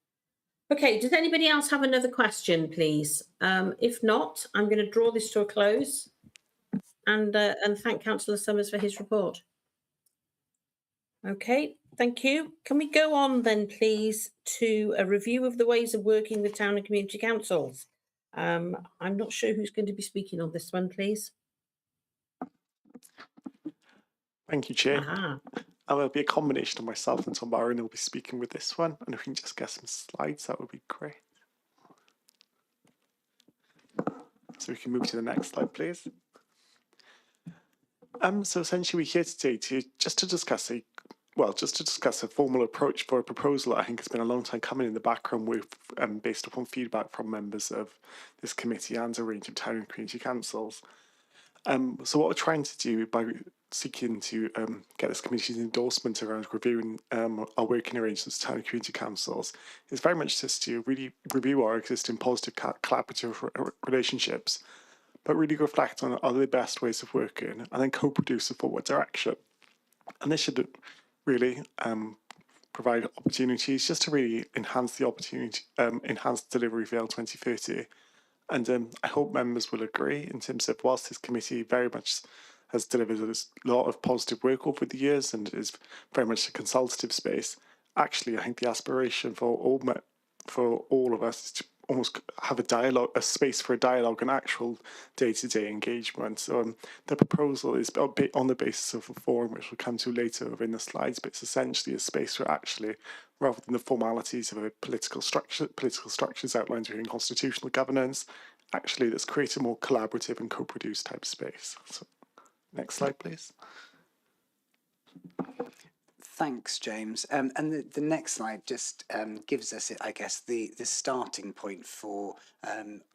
Okay, does anybody else have another question, please? If not, I'm going to draw this to a close and thank Councillor Summers for his report. Okay, thank you. Can we go on then, please, to a review of the ways of working with town and community councils? I'm not sure who's going to be speaking on this one, please.
Thank you, Chair. It'll be a combination of myself and Tom Barron who will be speaking with this one. And if we can just get some slides, that would be great. So we can move to the next slide, please. So essentially we're here today to discuss a formal approach for a proposal that I think has been a long time coming in the background with based upon feedback from members of this committee and a range of town and community councils. So what we're trying to do by seeking to get this committee's endorsement around reviewing our working arrangements with town and community councils is very much just to really review our existing positive collaborative relationships, but really reflect on other best ways of working and then co-produce a forward direction. And this should really provide opportunities just to really enhance the delivery of VL 2030. And I hope members will agree in terms of whilst this committee very much has delivered a lot of positive work over the years and is very much a consultative space, actually I think the aspiration for all of us is to almost have a space for a dialogue and actual day-to-day engagement. So the proposal is on the basis of a forum, which we'll come to later in the slides, but it's essentially a space where actually, rather than the formalities of a political structures outlined during constitutional governance, actually let's create a more collaborative and co-produced type space. So, next slide, please.
Thanks, James. And the next slide just gives us, I guess, the starting point for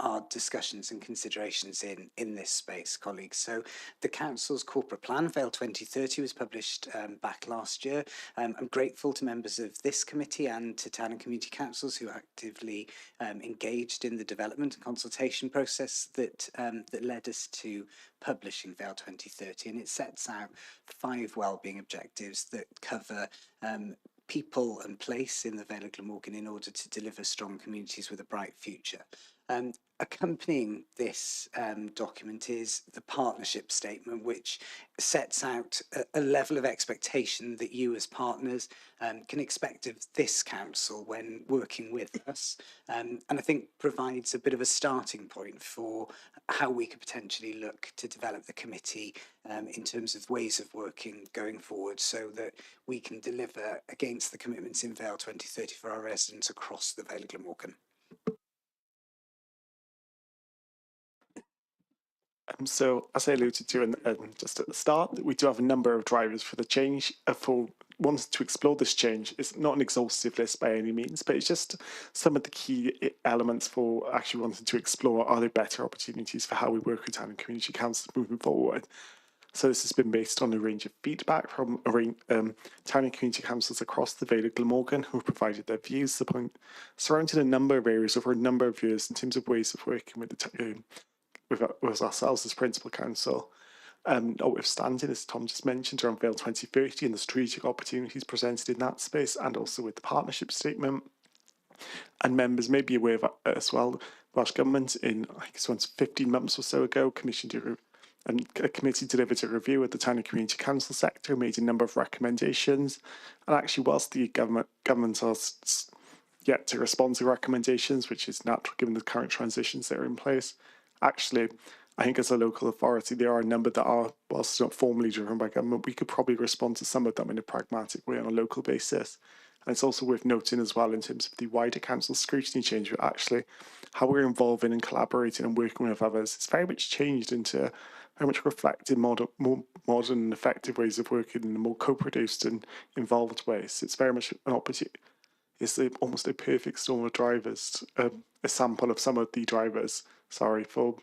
our discussions and considerations in this space, colleagues. So the Council's corporate plan, VALE 2030, was published back last year. I'm grateful to members of this committee and to town and community councils who actively engaged in the development and consultation process that led us to publishing VALE 2030, and it sets out 5 wellbeing objectives that cover people and place in the Vale of Glamorgan in order to deliver strong communities with a bright future. Accompanying this document is the partnership statement, which sets out a level of expectation that you as partners can expect of this council when working with us, and I think provides a bit of a starting point for how we could potentially look to develop the committee in terms of ways of working going forward so that we can deliver against the commitments in VALE 2030 for our residents across the Vale of Glamorgan.
So, as I alluded to just at the start, we do have a number of drivers for the change, for wanting to explore this change. It's not an exhaustive list by any means, but it's just some of the key elements for actually wanting to explore, are there better opportunities for how we work with town and community councils moving forward? So this has been based on a range of feedback from town and community councils across the Vale of Glamorgan who have provided their views, surrounding a number of areas over a number of years in terms of ways of working with with ourselves as principal council. Notwithstanding, as Tom just mentioned, around Vale 2030 and the strategic opportunities presented in that space, and also with the partnership statement. And members may be aware of as well, Welsh Government I guess once 15 months or so ago commissioned a committee delivered a review of the town and community council sector, made a number of recommendations, and actually whilst the government are yet to respond to recommendations, which is natural given the current transitions that are in place, actually I think as a local authority there are a number that are, whilst not formally driven by government, we could probably respond to some of them in a pragmatic way on a local basis. And it's also worth noting as well in terms of the wider council scrutiny change, but actually how we're involving and collaborating and working with others, it's very much changed into very much reflecting more modern and effective ways of working in a more co-produced and involved ways. It's very much an opportunity. It's almost a perfect storm of drivers, a sample of some of the drivers, for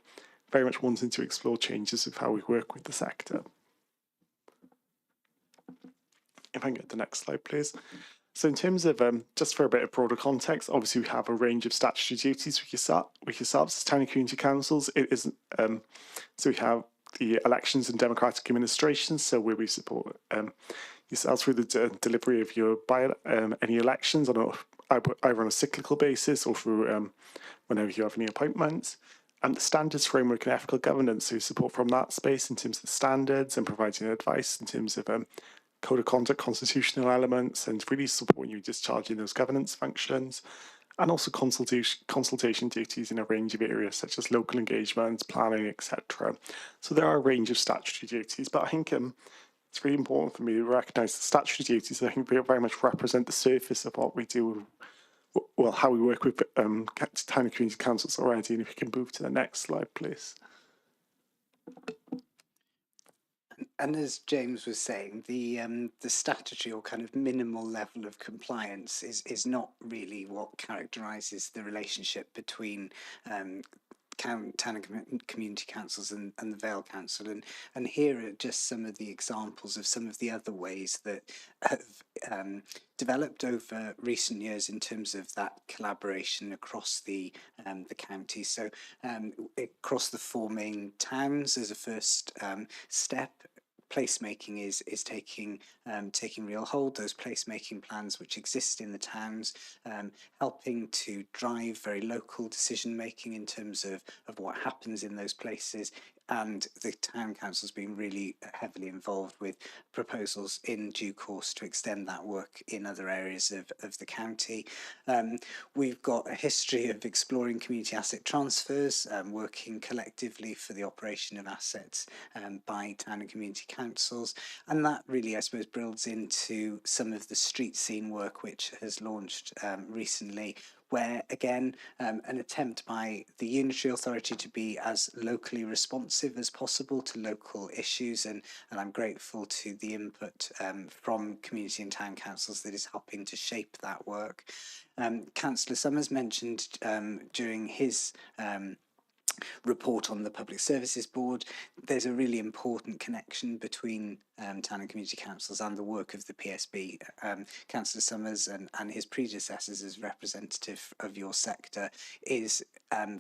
very much wanting to explore changes of how we work with the sector. If I can get the next slide, please. So in terms of, just for a bit of broader context, obviously we have a range of statutory duties with yourselves as town and community councils. It isn't, so we have the elections and democratic administration, so where we support yourselves through the delivery of your any elections on either on a cyclical basis or through whenever you have any appointments. And the standards framework and ethical governance, so support from that space in terms of the standards and providing advice in terms of code of conduct, constitutional elements, and really supporting you discharging those governance functions, and also consultation duties in a range of areas such as local engagement, planning, etc. So there are a range of statutory duties, but I think it's really important for me to recognise the statutory duties. I think they very much represent the surface of what we do, well, how we work with town and community councils already. And if we can move to the next slide, please.
And as James was saying, the statutory or kind of minimal level of compliance is not really what characterises the relationship between town and community councils and the Vale Council, and here are just some of the examples of some of the other ways that have developed over recent years in terms of that collaboration across the county. So across the 4 main towns as a first step, placemaking is taking real hold. Those placemaking plans which exist in the towns, helping to drive very local decision making in terms of what happens in those places, and the town council's been really heavily involved with proposals in due course to extend that work in other areas of the county. We've got a history of exploring community asset transfers, working collectively for the operation of assets by town and community councils, and that really, I suppose, builds into some of the street scene work which has launched recently, where again an attempt by the unitary authority to be as locally responsive as possible to local issues, and I'm grateful to the input from community and town councils that is helping to shape that work. Councillor Summers mentioned during his report on the Public Services Board, there's a really important connection between town and community councils and the work of the PSB. Councillor Summers and his predecessors as representative of your sector is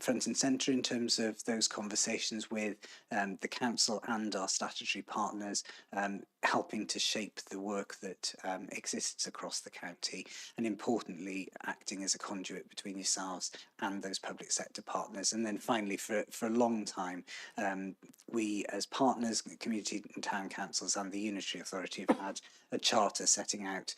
front and centre in terms of those conversations with the council and our statutory partners, helping to shape the work that exists across the county, and importantly acting as a conduit between yourselves and those public sector partners. And then finally, for a long time, we as partners, community and town councils and the unitary authority have had a charter setting out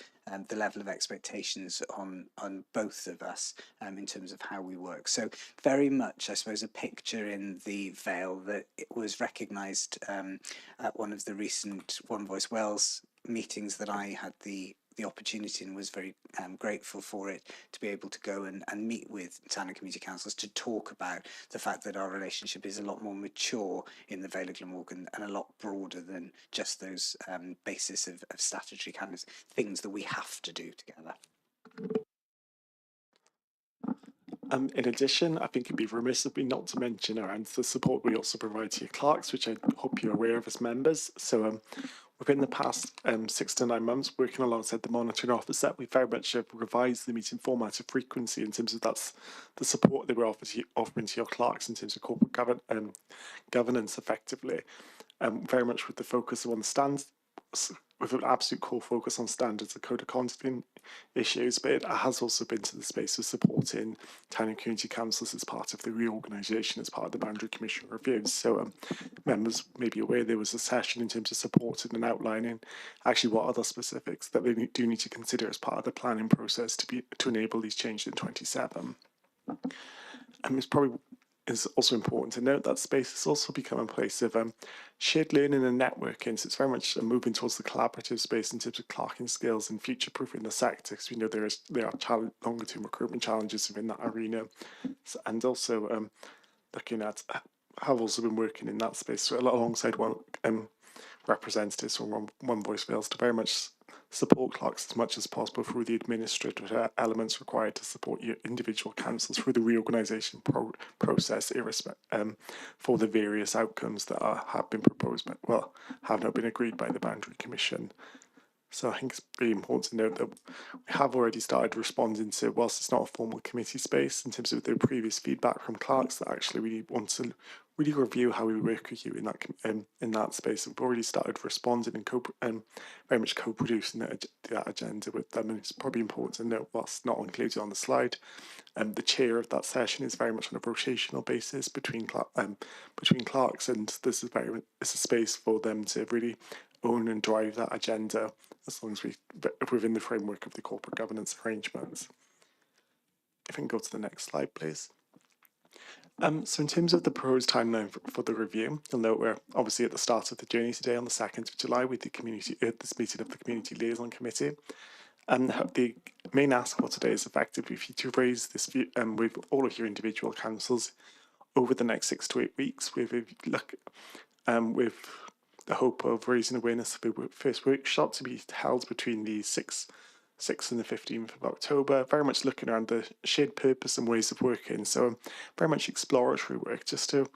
the level of expectations on both of us in terms of how we work. So very much, I suppose, a picture in the Vale that it was recognised at one of the recent One Voice Wales meetings that I had the the opportunity and was very grateful for it, to be able to go and meet with town and community councils to talk about the fact that our relationship is a lot more mature in the Vale of Glamorgan and a lot broader than just those basis of statutory kind of things that we have to do together.
In addition, I think it'd be remiss of me not to mention around the support we also provide to your clerks, which I hope you're aware of as members. So within the past 6 to 9 months, working alongside the monitoring officer, we very much have revised the meeting format and frequency in terms of that's the support that we're offering to your clerks in terms of corporate governance effectively. Very much with the focus on stands, with an absolute core focus on standards and code of conduct issues, but it has also been to the space of supporting town and community councils as part of the reorganisation, as part of the Boundary Commission reviews. So members may be aware there was a session in terms of supporting and outlining actually what other specifics that they do need to consider as part of the planning process to enable these changes in 27. It's probably is also important to note that space has also become a place of shared learning and networking. So it's very much moving towards the collaborative space in terms of clerking skills and future-proofing the sector, because we know there are longer-term recruitment challenges within that arena. So, and also looking at, have also been working in that space so alongside representatives from One Voice Wales to very much support clerks as much as possible through the administrative elements required to support your individual councils through the reorganisation process, for the various outcomes that have been proposed, have not been agreed by the Boundary Commission. So I think it's really important to note that we have already started responding to, whilst it's not a formal committee space, in terms of the previous feedback from clerks, that actually we want to really review how we work with you in that space. We've already started responding and very much co-producing that agenda with them. And it's probably important to note, whilst not included on the slide, the chair of that session is very much on a rotational basis between clerks, and this is it's a space for them to really own and drive that agenda, as long as within the framework of the corporate governance arrangements. If we can go to the next slide, please. So in terms of the proposed timeline for the review, you'll note we're obviously at the start of the journey today on the 2nd of July with this meeting of the Community Liaison Committee. And the main ask for today is effectively for you to raise this view with all of your individual councils over the next 6 to 8 weeks with the hope of raising awareness of the first workshop to be held between the 6th and the 15th of October, very much looking around the shared purpose and ways of working. So very much exploratory work, just to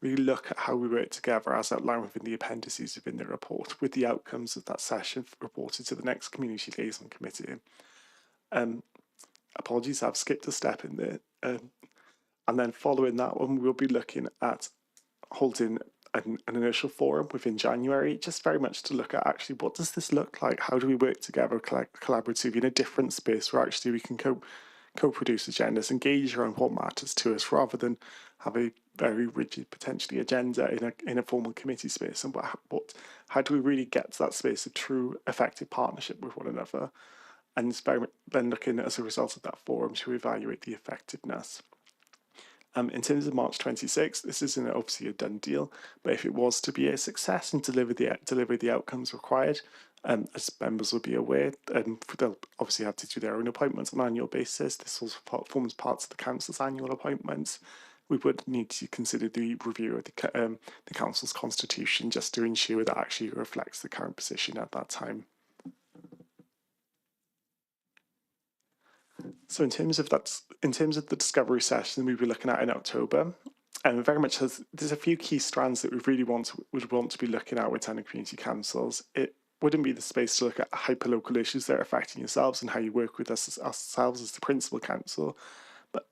really look at how we work together as outlined within the appendices within the report, with the outcomes of that session reported to the next Community Liaison Committee. Apologies, I've skipped a step in there. And then following that one, we'll be looking at holding an initial forum within January, just very much to look at actually what does this look like? How do we work together collaboratively in a different space where actually we can co-produce agendas, engage around what matters to us, rather than have a very rigid potentially agenda in a formal committee space. And how do we really get to that space of true effective partnership with one another? And it's very much then looking as a result of that forum to evaluate the effectiveness. In terms of March 26th, this isn't obviously a done deal, but if it was to be a success and deliver the outcomes required, as members will be aware, they'll obviously have to do their own appointments on an annual basis. This also forms part of the council's annual appointments. We would need to consider the review of the council's constitution just to ensure that actually reflects the current position at that time. So in terms of the discovery session we'll be looking at in October, and very much there's a few key strands that we really would want to be looking at with town and community councils. It wouldn't be the space to look at hyperlocal issues that are affecting yourselves and how you work with us ourselves as the principal council, but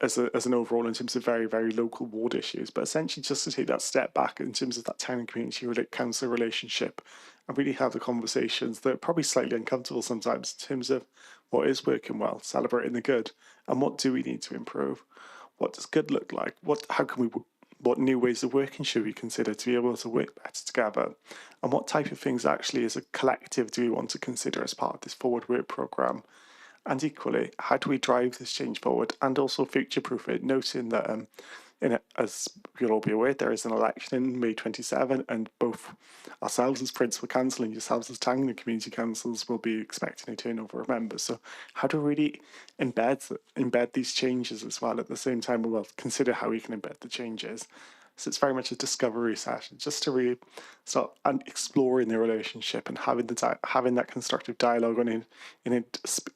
as an overall in terms of very, very local ward issues, but essentially just to take that step back in terms of that town and community council relationship and really have the conversations that are probably slightly uncomfortable sometimes in terms of what is working well, celebrating the good, and what do we need to improve? What does good look like? What new ways of working should we consider to be able to work better together? And what type of things actually as a collective do we want to consider as part of this forward work programme? And equally, how do we drive this change forward and also future-proof it, noting that as you'll all be aware, there is an election in May 27, and both ourselves as Principal Council and yourselves as Tangney Community Councils will be expecting a turnover of members. So how to really embed these changes as well at the same time? Well, consider how we can embed the changes. So it's very much a discovery session, just to really start exploring the relationship and having that constructive dialogue in a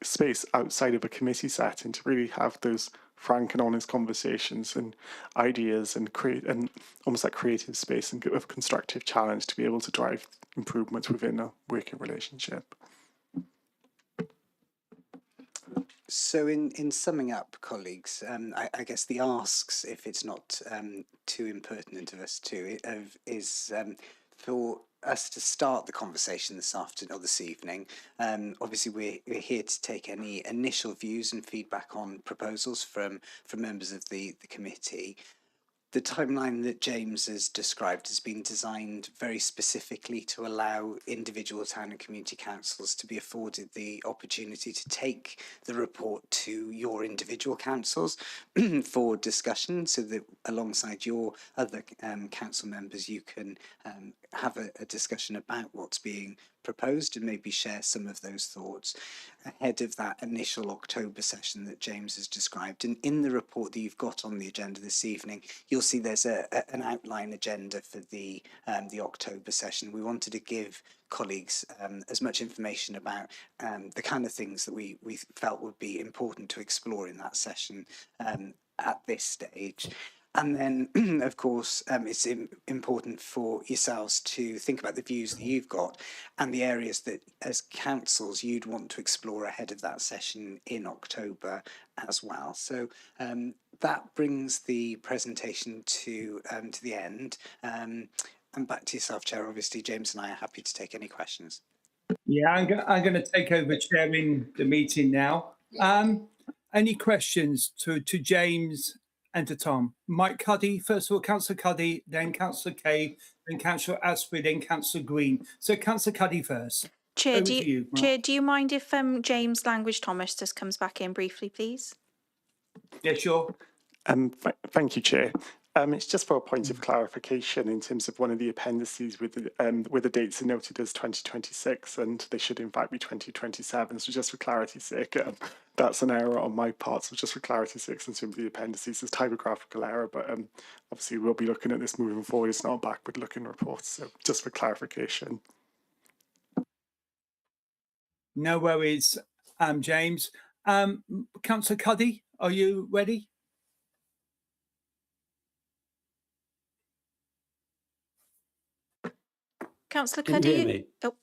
space outside of a committee setting to really have those frank and honest conversations and ideas and create and almost that creative space and of constructive challenge to be able to drive improvements within a working relationship.
So in summing up, colleagues, I guess the asks, if it's not too impertinent of us to, is for us to start the conversation this afternoon or this evening. Obviously, we're here to take any initial views and feedback on proposals from members of the committee. The timeline that James has described has been designed very specifically to allow individual town and community councils to be afforded the opportunity to take the report to your individual councils for discussion, so that alongside your other council members you can have a discussion about what's being proposed and maybe share some of those thoughts ahead of that initial October session that James has described. And in the report that you've got on the agenda this evening, you'll see there's an outline agenda for the October session. We wanted to give colleagues as much information about the kind of things that we felt would be important to explore in that session at this stage. And then, of course, it's important for yourselves to think about the views that you've got and the areas that, as councils, you'd want to explore ahead of that session in October as well. So that brings the presentation to the end. And back to yourself, Chair. Obviously, James and I are happy to take any questions.
Yeah, I'm going to take over chairing the meeting now. Any questions to James and to Tom? Mike Cuddy, first of all, Councillor Cuddy, then Councillor Kay, then Councillor Asprey, then Councillor Green. So Councillor Cuddy first.
Chair,
Over to you, Mark.
Chair, do you mind if James Language Thomas just comes back in briefly, please?
Yeah, sure.
Thank you, Chair. It's just for a point of clarification in terms of one of the appendices with the dates are noted as 2026 and they should in fact be 2027. So just for clarity's sake, that's an error on my part. So just for clarity's sake, in terms of the appendices, it's typographical error, but obviously we'll be looking at this moving forward. It's not a backward-looking report. So just for clarification.
No worries, James. Councillor Cuddy, are you ready?
Councillor
Can you hear
Cuddy?
me?
Oh,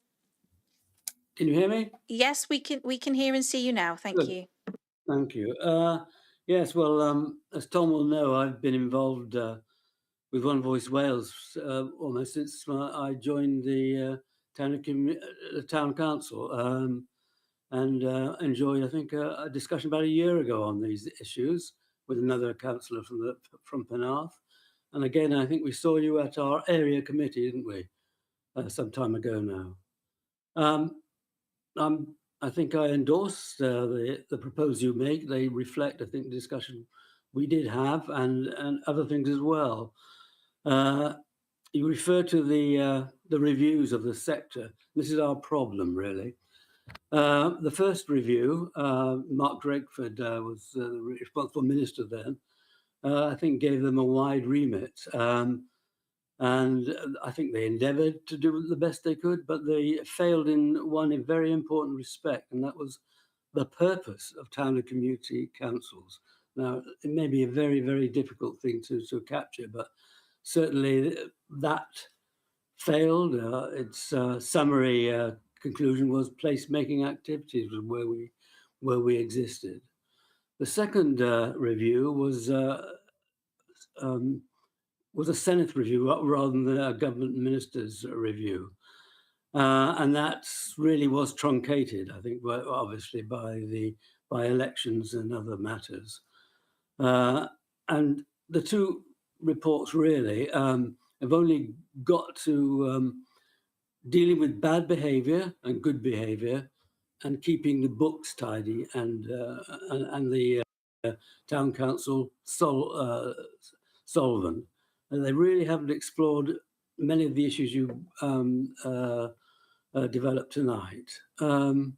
Can you hear me?
yes, we can hear and see you now. Thank
Good.
you.
Thank you. Yes, well, as Tom will know, I've been involved with One Voice Wales almost since I joined the town council, and enjoyed, I think, a discussion about a year ago on these issues with another councillor from Penarth. And again, I think we saw you at our area committee, didn't we, some time ago now. I think I endorse the proposals you make. They reflect, I think, the discussion we did have and other things as well. You refer to the reviews of the sector. This is our problem, really. The first review, Mark Drakeford was the responsible minister then, I think gave them a wide remit. And I think they endeavoured to do the best they could, but they failed in one very important respect, and that was the purpose of town and community councils. Now, it may be a very, very difficult thing to capture, but certainly that failed. Its summary conclusion was place-making activities was where we existed. The second review was a Senate review rather than a government minister's review. And that really was truncated, I think, obviously by elections and other matters. And the two reports really have only got to dealing with bad behaviour and good behaviour and keeping the books tidy and the town council solvent. And they really haven't explored many of the issues you developed tonight. And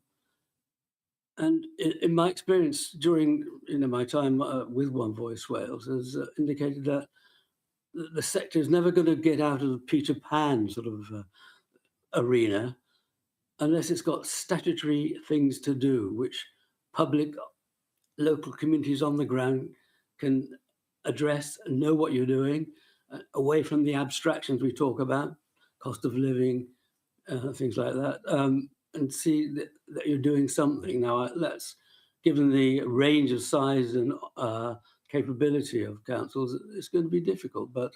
in my experience during my time with One Voice Wales has indicated that the sector is never going to get out of the Peter Pan sort of arena unless it's got statutory things to do, which public, local communities on the ground can address and know what you're doing, away from the abstractions we talk about, cost of living, things like that, and see that you're doing something. Now, that's given the range of size and capability of councils, it's going to be difficult, but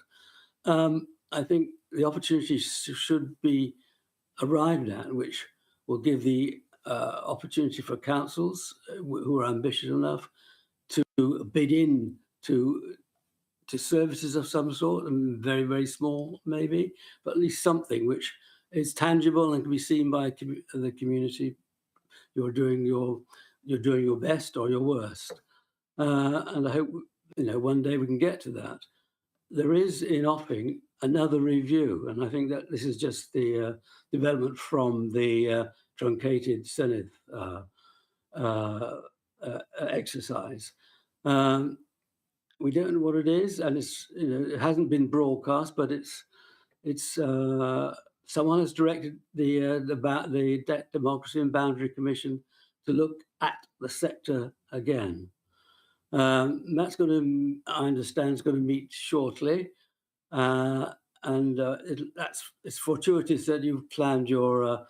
I think the opportunities should be arrived at, which will give the opportunity for councils who are ambitious enough to bid in to services of some sort, and very, very small maybe, but at least something which is tangible and can be seen by the community. You're doing your best or your worst, and I hope one day we can get to that. There is in offing another review, and I think that this is just the development from the truncated Senedd exercise. We don't know what it is, and it hasn't been broadcast, but it's someone has directed the Democracy and Boundary Commission to look at the sector again. That's going to, I understand, is going to meet shortly, and it's fortuitous that you've planned your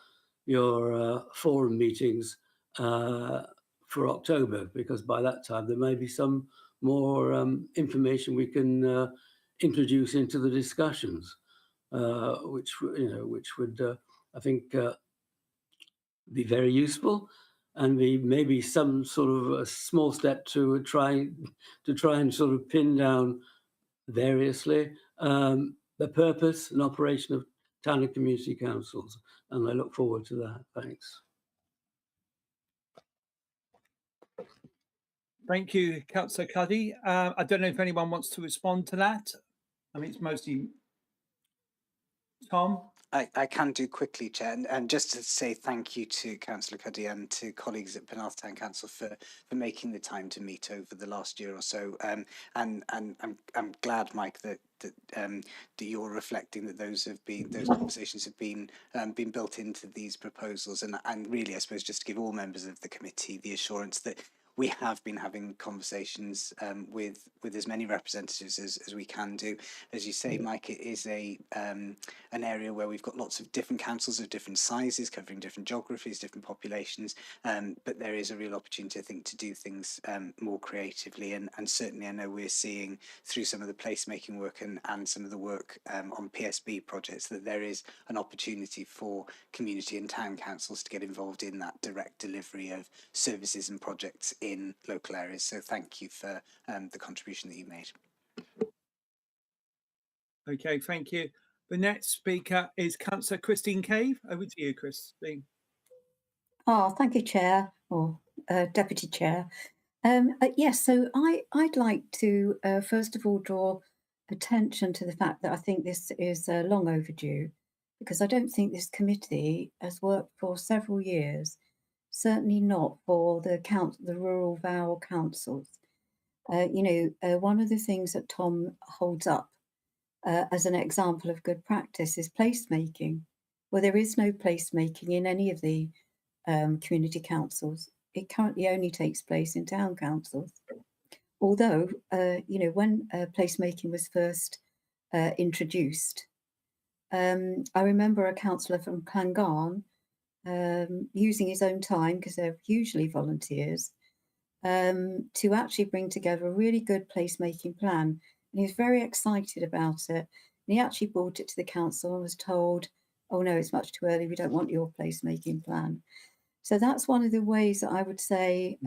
forum meetings for October, because by that time there may be some more information we can introduce into the discussions, which would I think be very useful, and be maybe some sort of a small step to try and sort of pin down variously the purpose and operation of town and community councils, and I look forward to that. Thanks.
Thank you, Councillor Cuddy. I don't know if anyone wants to respond to that. I mean, it's mostly Tom.
I can do quickly, Chair, and just to say thank you to Councillor Cuddy and to colleagues at Penarth Town Council for making the time to meet over the last year or so. And I'm glad, Mike, that you're reflecting that those conversations have been built into these proposals, and really, I suppose, just to give all members of the committee the assurance that we have been having conversations with as many representatives as we can do. As you say, Mike, it is an area where we've got lots of different councils of different sizes, covering different geographies, different populations, but there is a real opportunity, I think, to do things more creatively, and certainly I know we're seeing through some of the placemaking work and some of the work on PSB projects that there is an opportunity for community and town councils to get involved in that direct delivery of services and projects in local areas. So thank you for the contribution that you made.
Okay, thank you. The next speaker is Councillor Christine Cave. Over to you, Christine.
Oh, thank you, Chair, or Deputy Chair. Yes, so I'd like to first of all draw attention to the fact that I think this is long overdue, because I don't think this committee has worked for several years, certainly not for the rural Vale councils. One of the things that Tom holds up as an example of good practice is placemaking. Well, there is no placemaking in any of the community councils. It currently only takes place in town councils. Although, when placemaking was first introduced, I remember a councillor from Clangarn using his own time, because they're usually volunteers, to actually bring together a really good placemaking plan. And he was very excited about it. And he actually brought it to the council and was told, oh no, it's much too early, we don't want your placemaking plan. So that's one of the ways that I would say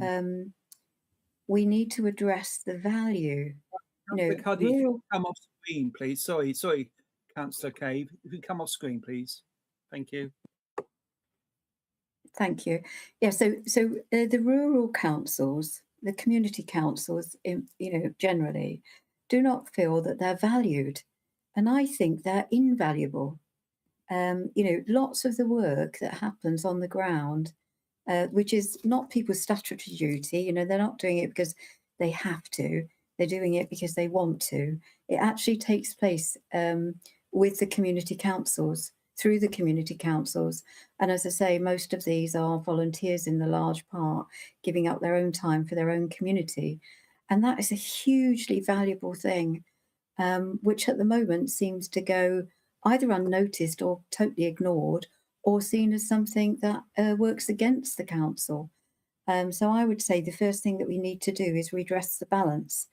we need to address the value.
Cuddy, if you come off screen, please. Sorry, Councillor Cave. If you come off screen, please. Thank you.
Thank you. Yeah, so the rural councils, the community councils, generally do not feel that they're valued. And I think they're invaluable. Lots of the work that happens on the ground, which is not people's statutory duty, they're not doing it because they have to, they're doing it because they want to. It actually takes place with the community councils, through the community councils. And as I say, most of these are volunteers in the large part, giving up their own time for their own community. And that is a hugely valuable thing, which at the moment seems to go either unnoticed or totally ignored, or seen as something that works against the council. So I would say the first thing that we need to do is redress the balance.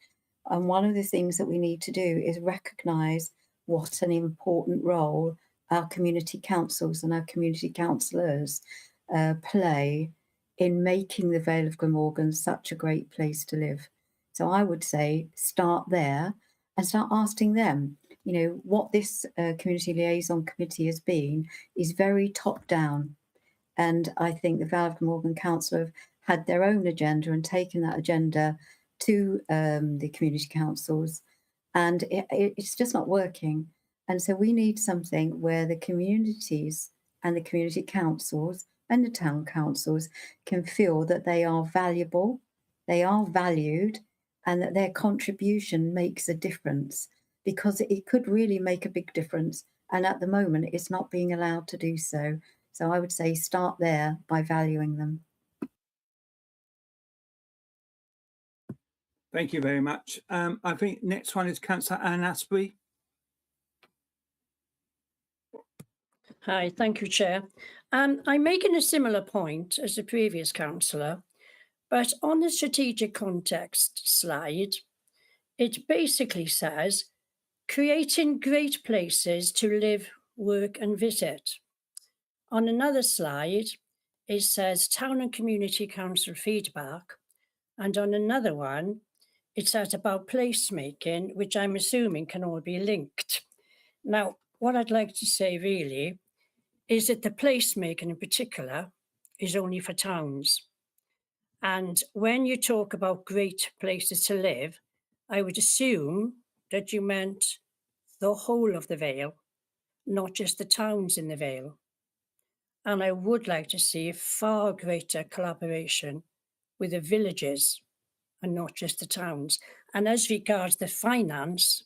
And one of the things that we need to do is recognise what an important role our community councils and our community councillors play in making the Vale of Glamorgan such a great place to live. So I would say start there and start asking them, what this community liaison committee has been is very top down. And I think the Vale of Glamorgan Council have had their own agenda and taken that agenda to the community councils, and it's just not working. And so we need something where the communities and the community councils and the town councils can feel that they are valuable, they are valued, and that their contribution makes a difference, because it could really make a big difference. And at the moment, it's not being allowed to do so. So I would say start there by valuing them.
Thank you very much. I think next one is Councillor Anne Asprey.
Hi, thank you, Chair. I'm making a similar point as the previous councillor, but on the strategic context slide, it basically says, creating great places to live, work and visit. On another slide, it says town and community council feedback. And on another one, it says about placemaking, which I'm assuming can all be linked. Now, what I'd like to say really is that the placemaking in particular is only for towns. And when you talk about great places to live, I would assume that you meant the whole of the Vale, not just the towns in the Vale. And I would like to see far greater collaboration with the villages and not just the towns. And as regards the finance,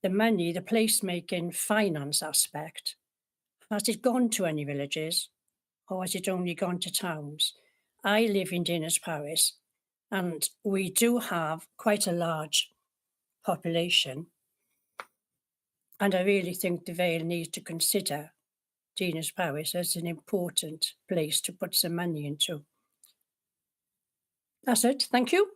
the money, the placemaking finance aspect, has it gone to any villages or has it only gone to towns? I live in Dinas Powys and we do have quite a large population. And I really think the Vale needs to consider Dinas Powys as an important place to put some money into. That's it. Thank you.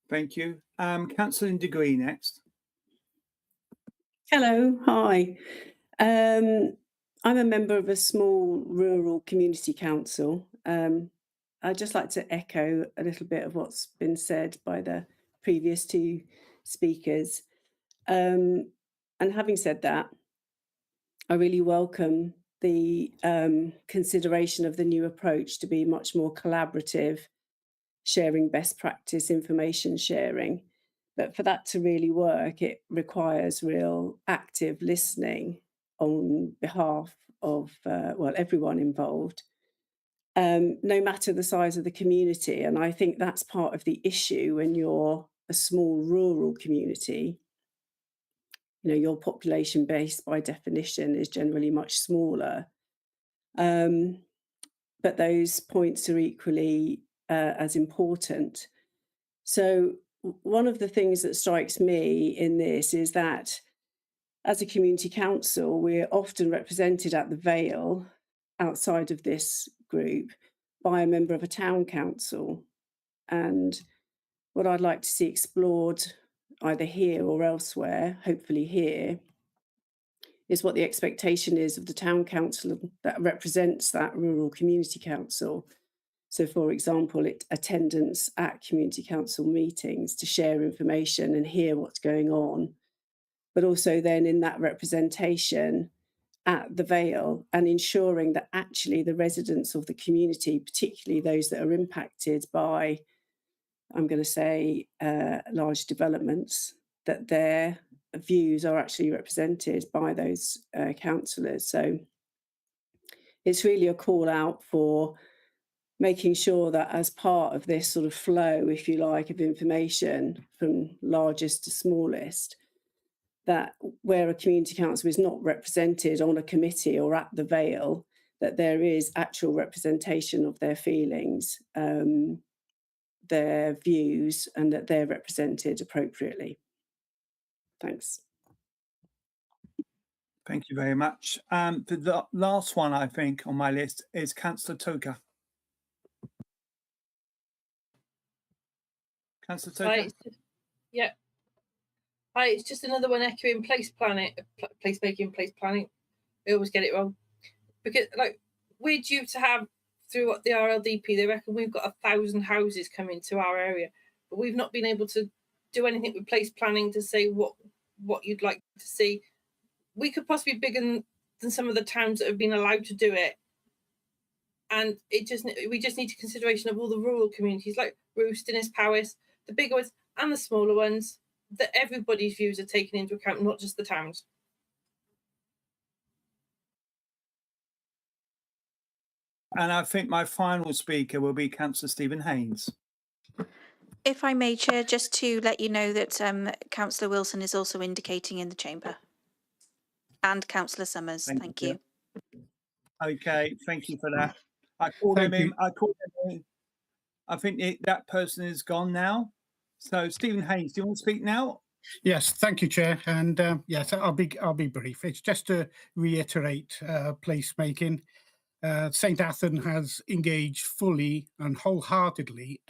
Thank you. Councillor Degree next.
Hello, hi. I'm a member of a small rural community council. I'd just like to echo a little bit of what's been said by the previous two speakers. And having said that, I really welcome the consideration of the new approach to be much more collaborative, sharing best practice, information sharing. But for that to really work, it requires real active listening on behalf of, everyone involved, no matter the size of the community. And I think that's part of the issue when you're a small rural community. Your population base by definition is generally much smaller. But those points are equally as important. So one of the things that strikes me in this is that as a community council, we're often represented at the Vale outside of this group by a member of a town council. And what I'd like to see explored either here or elsewhere, hopefully here, is what the expectation is of the town council that represents that rural community council. So, for example, attendance at community council meetings to share information and hear what's going on, but also then in that representation at the Vale and ensuring that actually the residents of the community, particularly those that are impacted by I'm going to say, large developments, that their views are actually represented by those councillors. So it's really a call out for making sure that as part of this sort of flow, if you like, of information from largest to smallest, that where a community council is not represented on a committee or at the Vale, that there is actual representation of their feelings, their views, and that they're represented appropriately. Thanks.
Thank you very much. The last one, I think, on my list is Councillor Toker. Councillor Toker?
Hi, yeah. Hi, it's just another one echoing place planning. I always get it wrong. Because, like, we're due to have, through the RLDP, they reckon we've got 1,000 houses coming to our area, but we've not been able to do anything with place planning to say what you'd like to see. We could possibly be bigger than some of the towns that have been allowed to do it. And we just need consideration of all the rural communities like Roost, Innis Powys, the bigger ones and the smaller ones, that everybody's views are taken into account, not just the towns.
And I think my final speaker will be Councillor Stephen Haynes.
If I may, Chair, just to let you know that Councillor Wilson is also indicating in the chamber. And Councillor Summers, thank you.
Okay, thank you for that. I called him in. I think that person is gone now. So, Stephen Haynes, do you want to speak now?
Yes, thank you, Chair. And yes, I'll be brief. It's just to reiterate placemaking. St Athan has engaged fully and wholeheartedly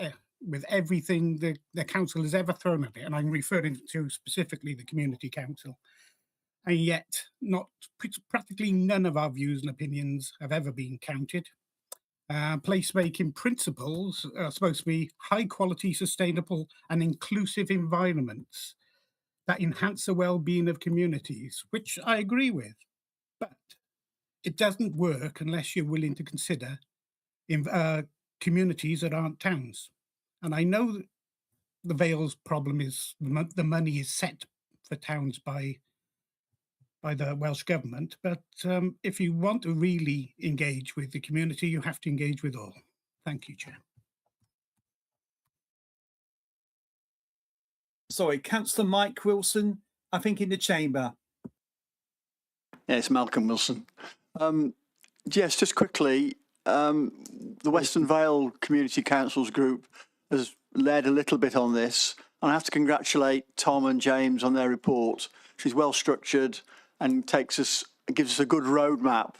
with everything the council has ever thrown at it, and I'm referring to specifically the community council. And yet, practically none of our views and opinions have ever been counted. Placemaking principles are supposed to be high quality, sustainable and inclusive environments that enhance the well-being of communities, which I agree with. But it doesn't work unless you're willing to consider communities that aren't towns. And I know that the Vale's problem is the money is set for towns by the Welsh Government, but if you want to really engage with the community, you have to engage with all. Thank you, Chair.
Sorry, Councillor Mike Wilson, I think in the chamber.
Yes, Malcolm Wilson. Yes, just quickly, the Western Vale Community Councils group has led a little bit on this. And I have to congratulate Tom and James on their report. She's well structured and gives us a good roadmap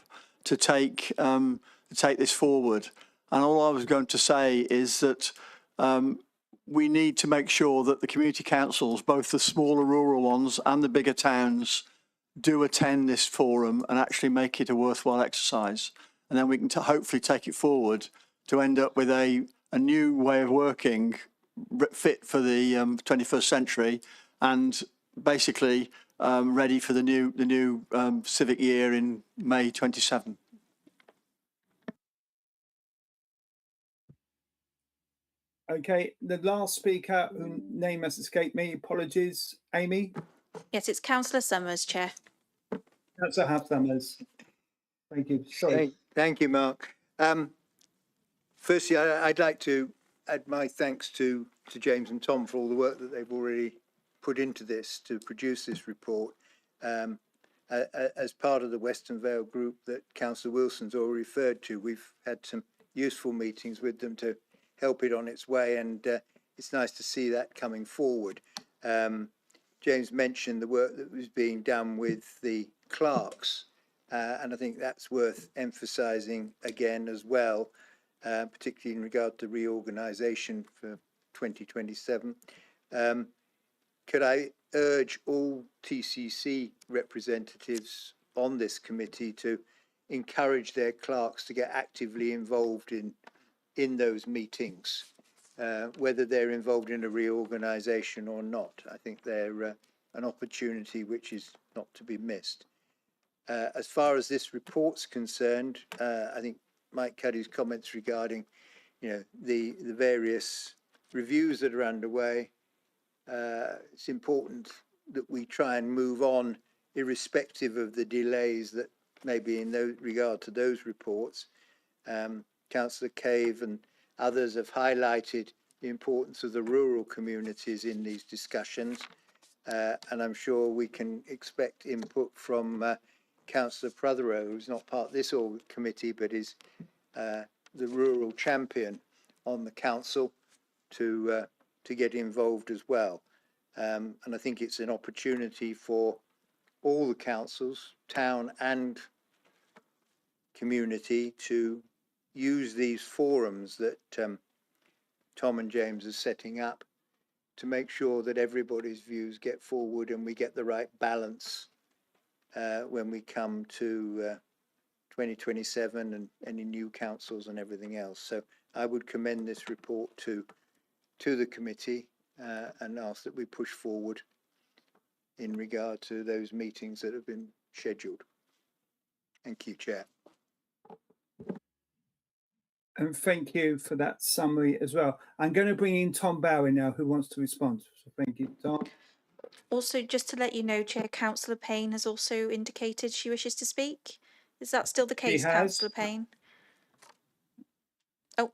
to take this forward. And all I was going to say is that we need to make sure that the community councils, both the smaller rural ones and the bigger towns, do attend this forum and actually make it a worthwhile exercise. And then we can hopefully take it forward to end up with a new way of working fit for the 21st century and basically ready for the new civic year in May 27.
Okay, the last speaker, whose name has escaped me, apologies. Amy?
Yes, it's Councillor Summers, Chair.
Councillor Summers. Thank you. Sorry.
Thank you, Mark. Firstly, I'd like to add my thanks to James and Tom for all the work that they've already put into this to produce this report. As part of the Western Vale group that Councillor Wilson's already referred to, we've had some useful meetings with them to help it on its way, and it's nice to see that coming forward. James mentioned the work that was being done with the clerks, and I think that's worth emphasising again as well, particularly in regard to reorganisation for 2027. Could I urge all TCC representatives on this committee to encourage their clerks to get actively involved in those meetings, whether they're involved in a reorganisation or not. I think they're an opportunity which is not to be missed. As far as this report's concerned, I think Mike Cuddy's comments regarding, the various reviews that are underway, it's important that we try and move on irrespective of the delays that may be in regard to those reports. Councillor Cave and others have highlighted the importance of the rural communities in these discussions, and I'm sure we can expect input from Councillor Prothero, who's not part of this committee but is the rural champion on the council, to get involved as well. And I think it's an opportunity for all the councils, town and community, to use these forums that Tom and James are setting up to make sure that everybody's views get forward and we get the right balance when we come to 2027 and any new councils and everything else. So I would commend this report to the committee and ask that we push forward in regard to those meetings that have been scheduled. Thank you, Chair.
And thank you for that summary as well. I'm going to bring in Tom Bowie now, who wants to respond. So thank you, Tom.
Also, just to let you know, Chair, Councillor Payne has also indicated she wishes to speak. Is that still the case, Councillor Payne? Oh,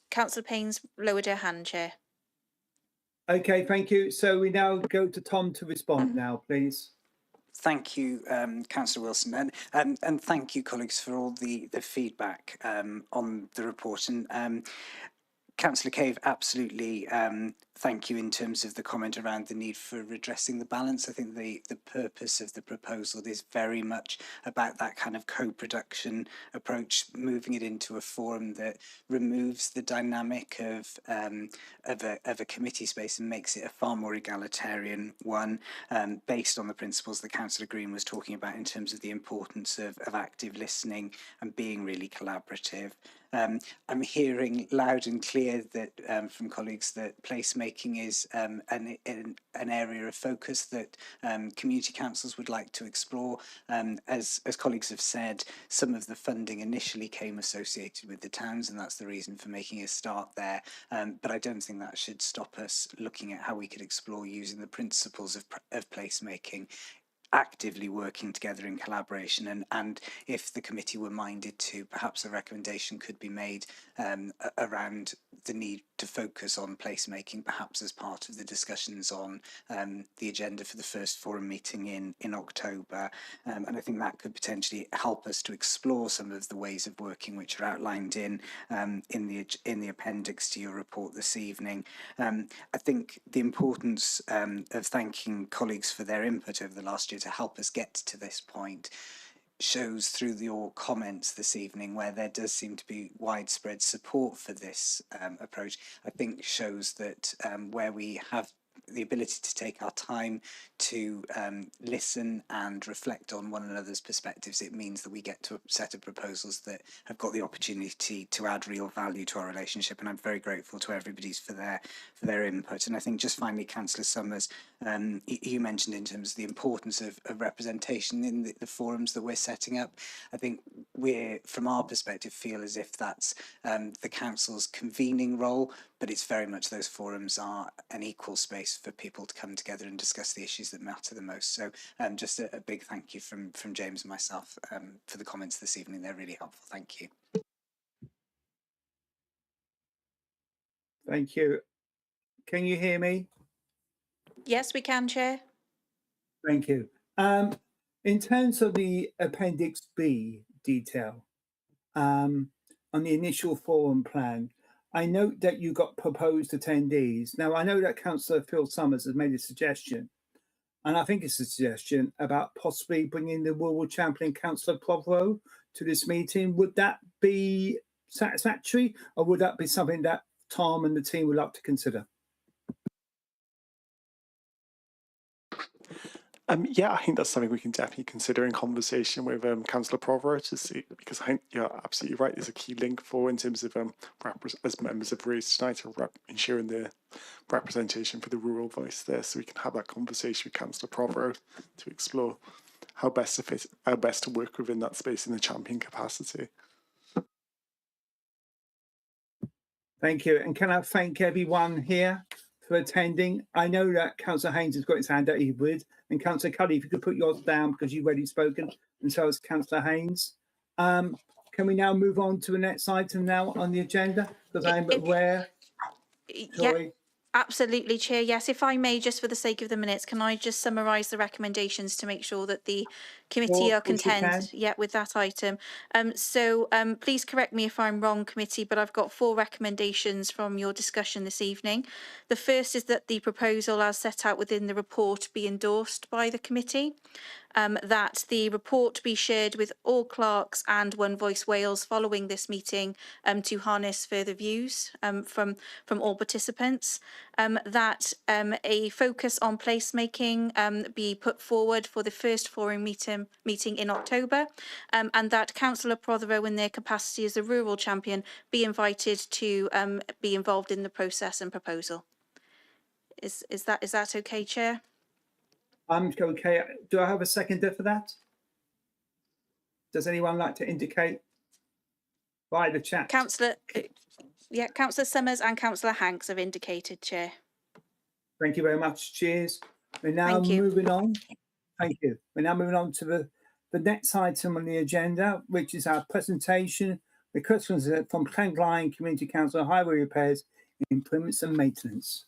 Councillor Payne's lowered her hand, Chair.
Okay, thank you. So we now go to Tom to respond now, please.
Thank you, Councillor Wilson, and thank you, colleagues, for all the feedback on the report. And Councillor Cave, absolutely thank you in terms of the comment around the need for redressing the balance. I think the purpose of the proposal is very much about that kind of co-production approach, moving it into a forum that removes the dynamic of a committee space and makes it a far more egalitarian one, based on the principles that Councillor Green was talking about in terms of the importance of active listening and being really collaborative. I'm hearing loud and clear that from colleagues that placemaking is an area of focus that community councils would like to explore. As colleagues have said, some of the funding initially came associated with the towns, and that's the reason for making a start there. But I don't think that should stop us looking at how we could explore using the principles of placemaking, actively working together in collaboration, and if the committee were minded to, perhaps a recommendation could be made around the need to focus on placemaking, perhaps as part of the discussions on the agenda for the first forum meeting in October. And I think that could potentially help us to explore some of the ways of working which are outlined in the appendix to your report this evening. I think the importance of thanking colleagues for their input over the last year to help us get to this point shows through your comments this evening, where there does seem to be widespread support for this approach. I think shows that where we have the ability to take our time to listen and reflect on one another's perspectives, it means that we get to a set of proposals that have got the opportunity to add real value to our relationship. And I'm very grateful to everybody for their input. And I think just finally, Councillor Summers, you mentioned in terms of the importance of representation in the forums that we're setting up. I think we're, from our perspective, feel as if that's the council's convening role, but it's very much those forums are an equal space for people to come together and discuss the issues that matter the most. So just a big thank you from James and myself for the comments this evening. They're really helpful. Thank you.
Thank you. Can you hear me?
Yes, we can, Chair.
Thank you. In terms of the Appendix B detail on the initial forum plan, I note that you got proposed attendees. Now, I know that Councillor Phil Summers has made a suggestion, and I think it's a suggestion about possibly bringing the rural champion, Councillor Prothero, to this meeting. Would that be satisfactory, or would that be something that Tom and the team would like to consider?
Yeah, I think that's something we can definitely consider in conversation with Councillor Prothero to see, because I think you're absolutely right. There's a key link for in terms of as members have raised tonight, ensuring the representation for the rural voice there, so we can have that conversation with Councillor Prothero to explore how best to work within that space in the champion capacity.
Thank you. And can I thank everyone here for attending? I know that Councillor Haynes has got his hand up, he would. And Councillor Cuddy, if you could put yours down because you've already spoken, and so has Councillor Haynes. Can we now move on to the next item now on the agenda? Because I'm aware. Sorry.
Absolutely, Chair. Yes, if I may, just for the sake of the minutes, can I just summarise the recommendations to make sure that the committee are content with that item? Please correct me if I'm wrong, committee, but I've got 4 recommendations from your discussion this evening. The first is that the proposal as set out within the report be endorsed by the committee. That the report be shared with all clerks and One Voice Wales following this meeting to harness further views from all participants. That a focus on placemaking be put forward for the first forum meeting in October, and that Councillor Prothero, in their capacity as a rural champion, be invited to be involved in the process and proposal. Is that okay, Chair?
I'm okay. Do I have a seconder for that? Does anyone like to indicate by the chat?
Councillor Summers and Councillor Hanks have indicated, Chair.
Thank you very much. Cheers. We're now moving on. Thank you. We're now moving on to the next item on the agenda, which is our presentation, the questions from Llangollen Community Council on highway repairs, improvements and maintenance.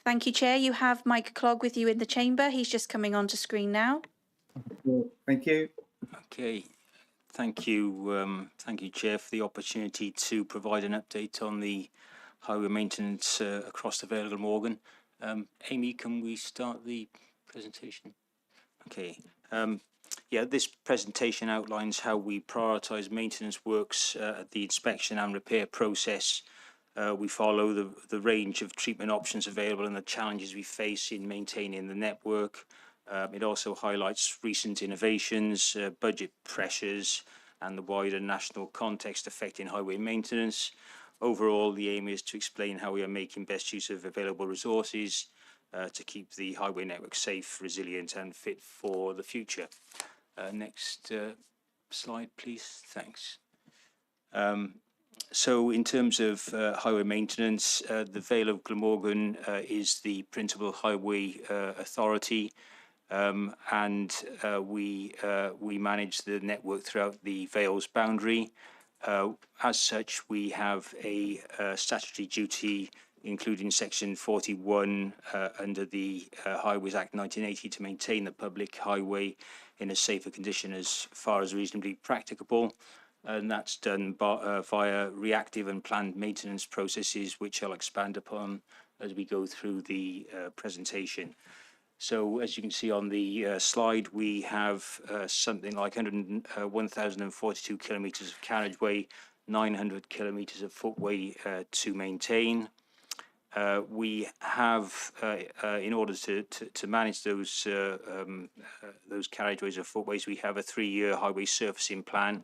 Thank you, Chair. You have Mike Clogg with you in the chamber. He's just coming onto screen now.
Thank you.
Okay. Thank you, Chair, for the opportunity to provide an update on the highway maintenance across the Vale of Glamorgan. Amy, can we start the presentation? Okay. This presentation outlines how we prioritise maintenance works at the inspection and repair process. We follow the range of treatment options available and the challenges we face in maintaining the network. It also highlights recent innovations, budget pressures, and the wider national context affecting highway maintenance. Overall, the aim is to explain how we are making best use of available resources to keep the highway network safe, resilient, and fit for the future. Next slide, please. Thanks. So in terms of highway maintenance, the Vale of Glamorgan is the principal highway authority, and we manage the network throughout the Vale's boundary. As such, we have a statutory duty, including Section 41 under the Highways Act 1980, to maintain the public highway in a safer condition as far as reasonably practicable. And that's done via reactive and planned maintenance processes, which I'll expand upon as we go through the presentation. So as you can see on the slide, we have something like 1,042 kilometres of carriageway, 900 kilometres of footway to maintain. We have, in order to manage those carriageways or footways, we have a 3-year highway surfacing plan,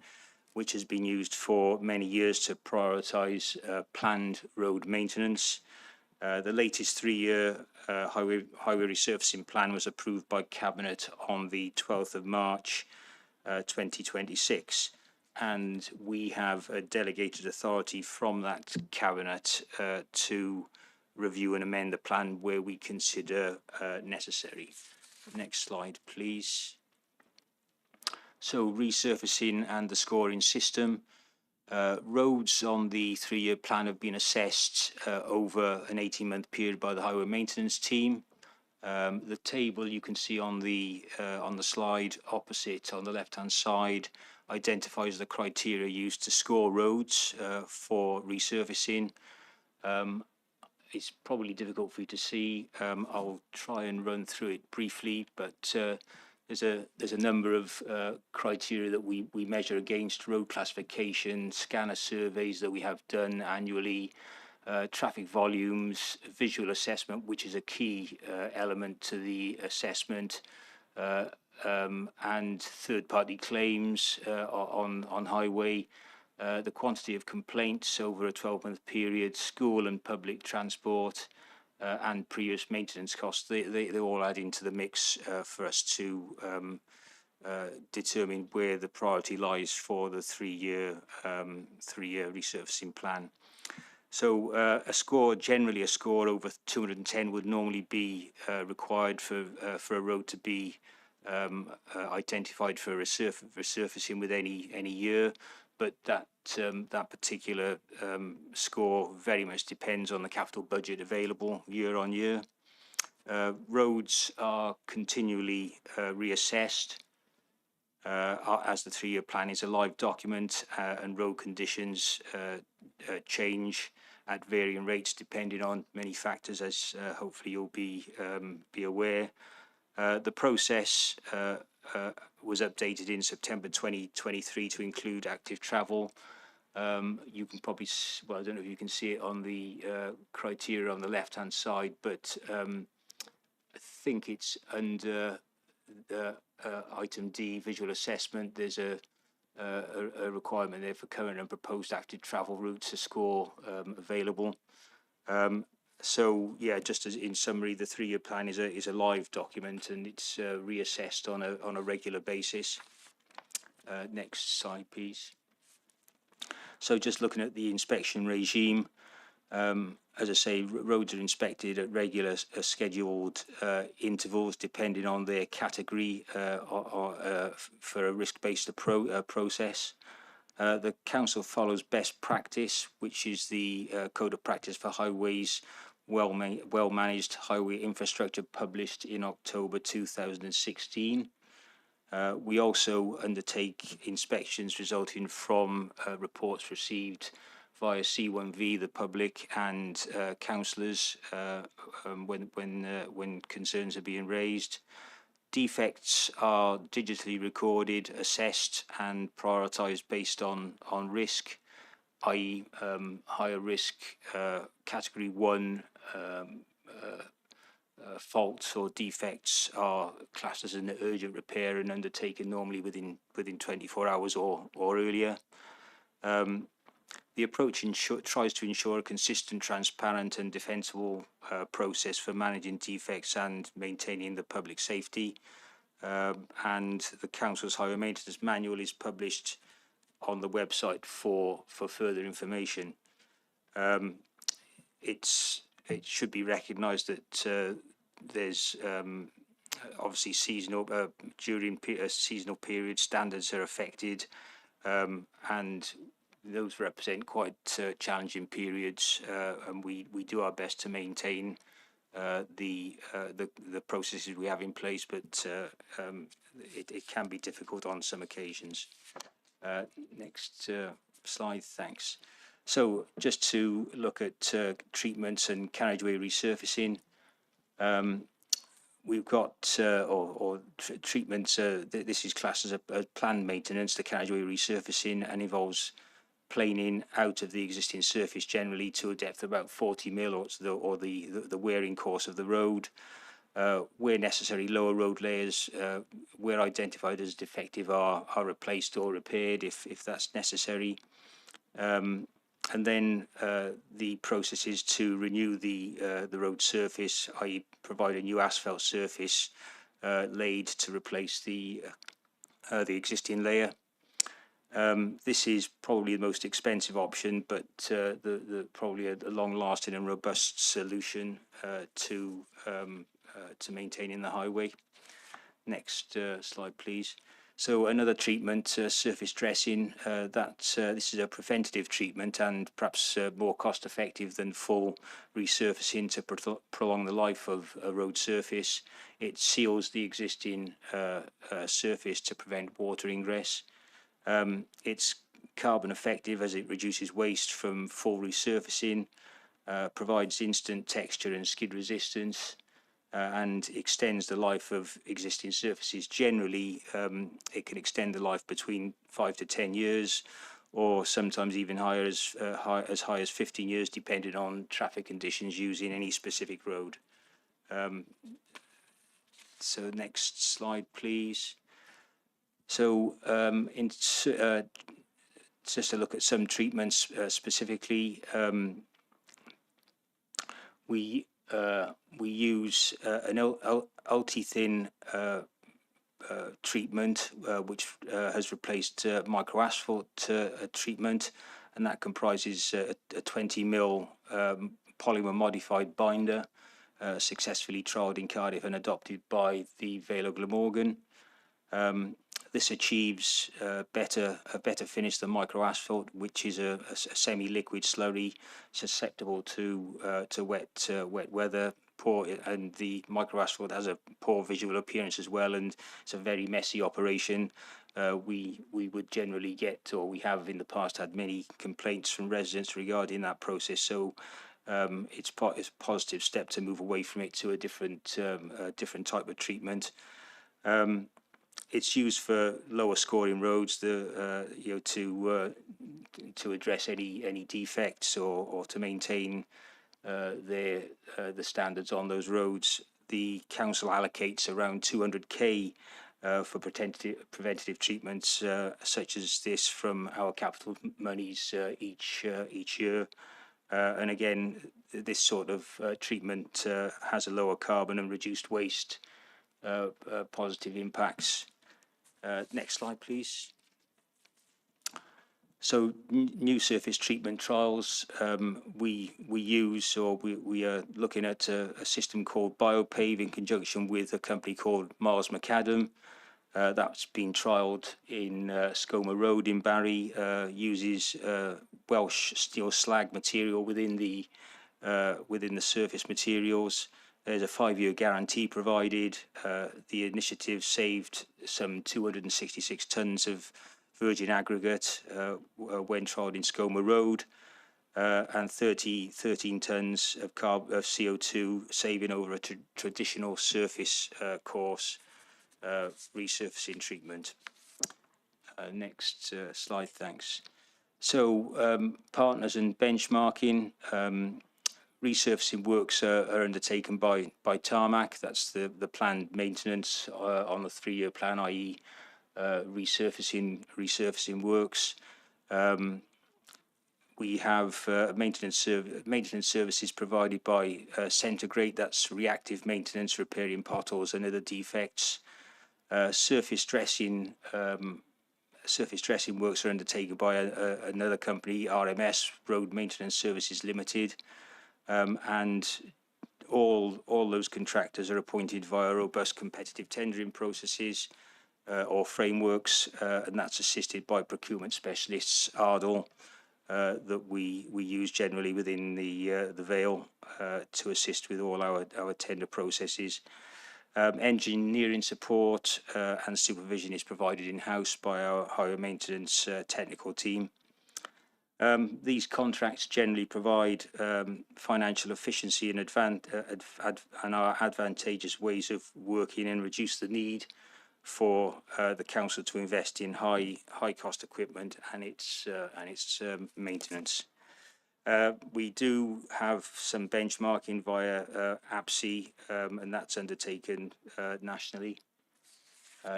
which has been used for many years to prioritise planned road maintenance. The latest 3-year highway resurfacing plan was approved by Cabinet on the 12th of March 2026, and we have a delegated authority from that Cabinet to review and amend the plan where we consider necessary. Next slide, please. So resurfacing and the scoring system. Roads on the 3-year plan have been assessed over an 18-month period by the highway maintenance team. The table you can see on the slide opposite on the left-hand side identifies the criteria used to score roads for resurfacing. It's probably difficult for you to see. I'll try and run through it briefly, but there's a number of criteria that we measure against: road classification, scanner surveys that we have done annually, traffic volumes, visual assessment, which is a key element to the assessment, and third-party claims on highway, the quantity of complaints over a 12-month period, school and public transport, and previous maintenance costs. They all add into the mix for us to determine where the priority lies for the three-year resurfacing plan. So generally a score over 210 would normally be required for a road to be identified for resurfacing with any year, but that particular score very much depends on the capital budget available year on year. Roads are continually reassessed as the three-year plan is a live document, and road conditions change at varying rates depending on many factors, as hopefully you'll be aware. The process was updated in September 2023 to include active travel. You can probably, well, I don't know if you can see it on the criteria on the left-hand side, but I think it's under item D, visual assessment. There's a requirement there for current and proposed active travel routes, a score available. So yeah, just as in summary, the three-year plan is a live document, and it's reassessed on a regular basis. Next slide, please. So just looking at the inspection regime, as I say, roads are inspected at regular scheduled intervals depending on their category for a risk-based process. The council follows best practice, which is the code of practice for highways, well-managed highway infrastructure, published in October 2016. We also undertake inspections resulting from reports received via C1V, the public, and councillors when concerns are being raised. Defects are digitally recorded, assessed, and prioritised based on risk, i.e. higher risk category 1 faults or defects are classed as an urgent repair and undertaken normally within 24 hours or earlier. The approach tries to ensure a consistent, transparent and defensible process for managing defects and maintaining the public safety. And the Council's Highway Maintenance Manual is published on the website for further information. It should be recognised that there's obviously seasonal during a seasonal period standards are affected, and those represent quite challenging periods, and we do our best to maintain the processes we have in place, but it can be difficult on some occasions. Next slide, thanks. So just to look at treatments and carriageway resurfacing, we've got treatments. This is classed as a planned maintenance, the carriageway resurfacing, and involves planing out of the existing surface generally to a depth of about 40 mil or the wearing course of the road. Where necessary, lower road layers where identified as defective are replaced or repaired if that's necessary. And then the process is to renew the road surface, i.e. provide a new asphalt surface laid to replace the existing layer. This is probably the most expensive option, but probably a long-lasting and robust solution to maintaining the highway. Next slide, please. So another treatment, surface dressing, this is a preventative treatment and perhaps more cost-effective than full resurfacing to prolong the life of a road surface. It seals the existing surface to prevent water ingress. It's carbon effective as it reduces waste from full resurfacing, provides instant texture and skid resistance, and extends the life of existing surfaces. Generally, it can extend the life between 5 to 10 years, or sometimes even higher, as high as 15 years, depending on traffic conditions using any specific road. So next slide, please. So just to look at some treatments specifically, we use an ulti-thin treatment, which has replaced microasphalt treatment, and that comprises a 20 mil polymer modified binder, successfully trialled in Cardiff and adopted by the Vale of Glamorgan. This achieves a better finish than microasphalt, which is a semi-liquid slurry susceptible to wet weather. And the microasphalt has a poor visual appearance as well, and it's a very messy operation. We would generally get, or we have in the past had, many complaints from residents regarding that process. So it's a positive step to move away from it to a different type of treatment. It's used for lower scoring roads, to address any defects or to maintain the standards on those roads. The council allocates around 200k for preventative treatments such as this from our capital monies each year. And again, this sort of treatment has a lower carbon and reduced waste positive impacts. Next slide, please. So new surface treatment trials, we use, or we are looking at a system called BioPave in conjunction with a company called Mars Macadam. That's been trialled in Scoma Road in Barry, uses Welsh steel slag material within the surface materials. There's a 5-year guarantee provided. The initiative saved some 266 tonnes of virgin aggregate when trialled in Scoma Road, and 13 tonnes of CO2 saving over a traditional surface course resurfacing treatment. Next slide, thanks. So partners and benchmarking. Resurfacing works are undertaken by Tarmac. That's the planned maintenance on the 3-year plan, i.e. resurfacing works. We have maintenance services provided by Centigrade. That's reactive maintenance, repairing potholes and other defects. Surface dressing works are undertaken by another company, RMS, Road Maintenance Services Limited. And all those contractors are appointed via robust competitive tendering processes or frameworks, and that's assisted by procurement specialists, Ardell, that we use generally within the Vale to assist with all our tender processes. Engineering support and supervision is provided in-house by our higher maintenance technical team. These contracts generally provide financial efficiency and are advantageous ways of working and reduce the need for the council to invest in high cost equipment and its maintenance. We do have some benchmarking via APSI, and that's undertaken nationally.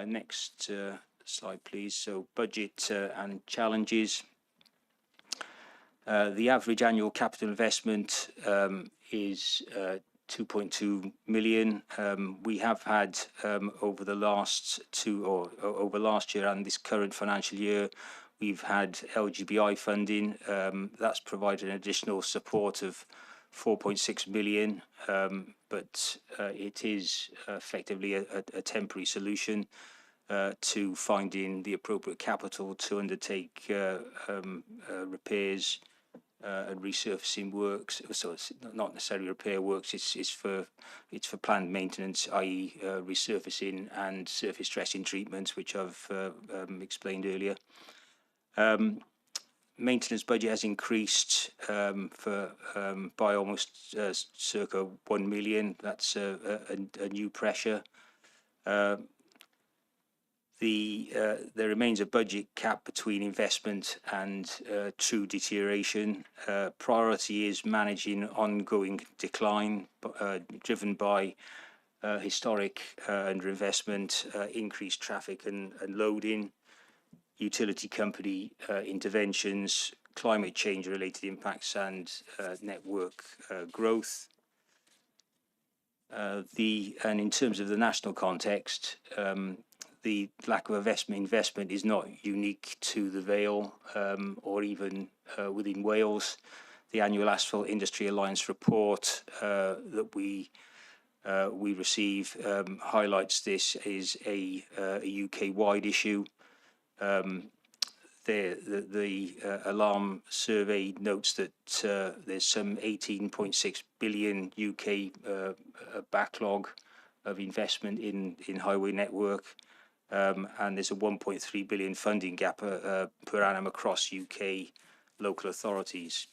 Next slide, please. So budget and challenges. The average annual capital investment is 2.2 million. We have had over last year and this current financial year, we've had LGBI funding. That's provided an additional support of 4.6 million, but it is effectively a temporary solution to finding the appropriate capital to undertake repairs and resurfacing works. So it's not necessarily repair works. It's for planned maintenance, i.e. resurfacing and surface dressing treatments, which I've explained earlier. Maintenance budget has increased by almost circa 1 million. That's a new pressure. There remains a budget cap between investment and true deterioration. Priority is managing ongoing decline driven by historic underinvestment, increased traffic and loading, utility company interventions, climate change related impacts and network growth. And in terms of the national context, the lack of investment is not unique to the Vale or even within Wales. The annual Asphalt Industry Alliance report that we receive highlights this as a UK-wide issue. The alarm survey notes that there's some 18.6 billion UK backlog of investment in highway network, and there's a 1.3 billion funding gap per annum across UK local authorities.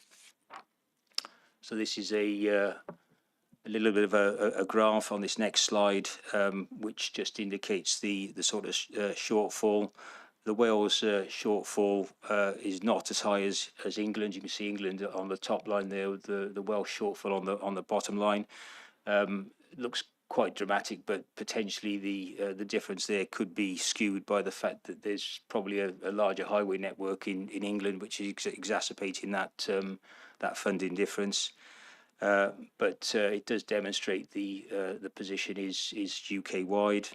So this is a little bit of a graph on this next slide, which just indicates the sort of shortfall. The Wales shortfall is not as high as England. You can see England on the top line there, the Welsh shortfall on the bottom line. Looks quite dramatic, but potentially the difference there could be skewed by the fact that there's probably a larger highway network in England, which is exacerbating that funding difference. But it does demonstrate the position is UK wide.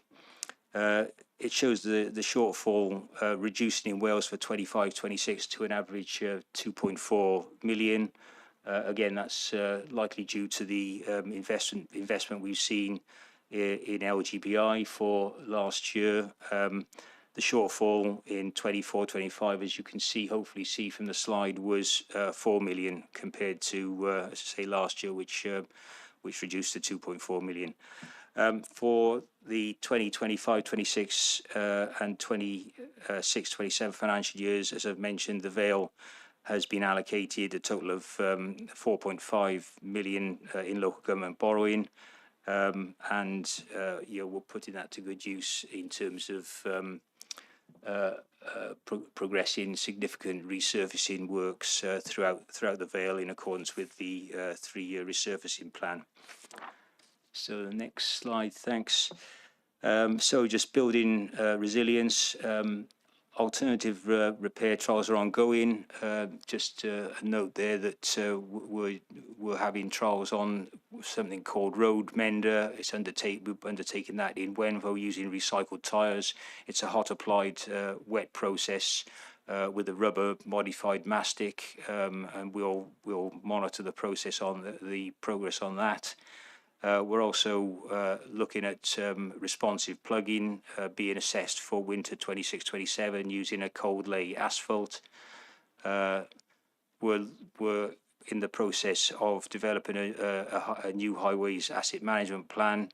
It shows the shortfall reducing in Wales for 25-26 to an average of 2.4 million. Again, that's likely due to the investment we've seen in LGBI for last year. The shortfall in 24-25, as you can see, hopefully see from the slide, was 4 million compared to, as I say, last year, which reduced to 2.4 million. For the 2025-26 and 26-27 financial years, as I've mentioned, the Vale has been allocated a total of 4.5 million in local government borrowing, and we're putting that to good use in terms of progressing significant resurfacing works throughout the Vale in accordance with the 3-year resurfacing plan. So the next slide, thanks. So just building resilience. Alternative repair trials are ongoing. Just a note there that we're having trials on something called Road Mender. We've undertaken that in Wenvo using recycled tyres. It's a hot applied wet process with a rubber modified mastic, and we'll monitor the process on the progress on that. We're also looking at responsive plugging being assessed for winter 26-27 using a cold lay asphalt. We're in the process of developing a new highways asset management plan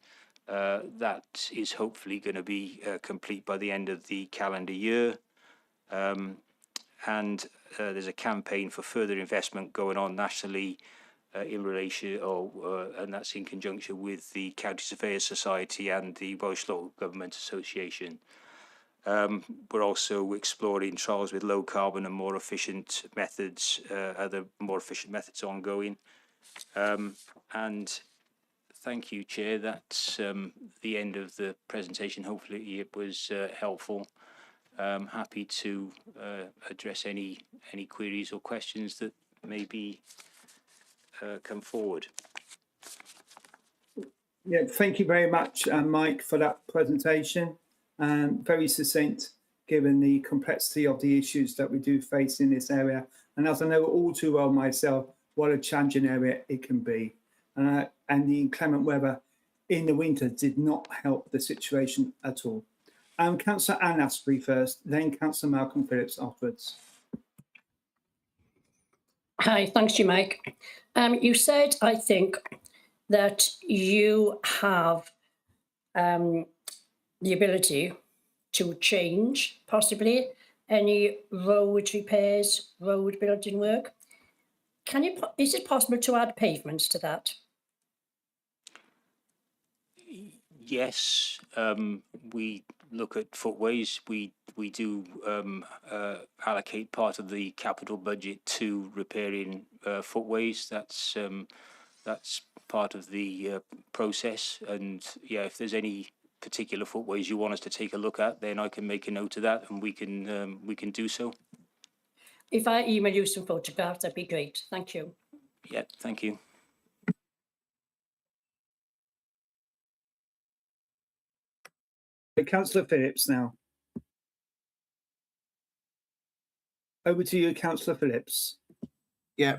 that is hopefully going to be complete by the end of the calendar year. And there's a campaign for further investment going on nationally in relation, and that's in conjunction with the County Surveyors Society and the Welsh Local Government Association. We're also exploring trials with low carbon and more efficient methods, other more efficient methods ongoing. And thank you, Chair. That's the end of the presentation. Hopefully it was helpful. Happy to address any queries or questions that may be come forward.
Yeah, thank you very much, Mike, for that presentation. Very succinct, given the complexity of the issues that we do face in this area. And as I know all too well myself, what a challenging area it can be. And the inclement weather in the winter did not help the situation at all. Councillor Anne Asprey first, then Councillor Malcolm Phillips afterwards.
Hi, thanks to you, Mike. You said, I think, that you have the ability to change, possibly, any road repairs, road building work. Is it possible to add pavements to that?
Yes, we look at footways. We do allocate part of the capital budget to repairing footways. That's part of the process. And yeah, if there's any particular footways you want us to take a look at, then I can make a note of that, and we can do so.
If I email you some photographs, that'd be great. Thank you.
Yeah, thank you.
Councillor Phillips now. Over to you, Councillor Phillips.
Yeah.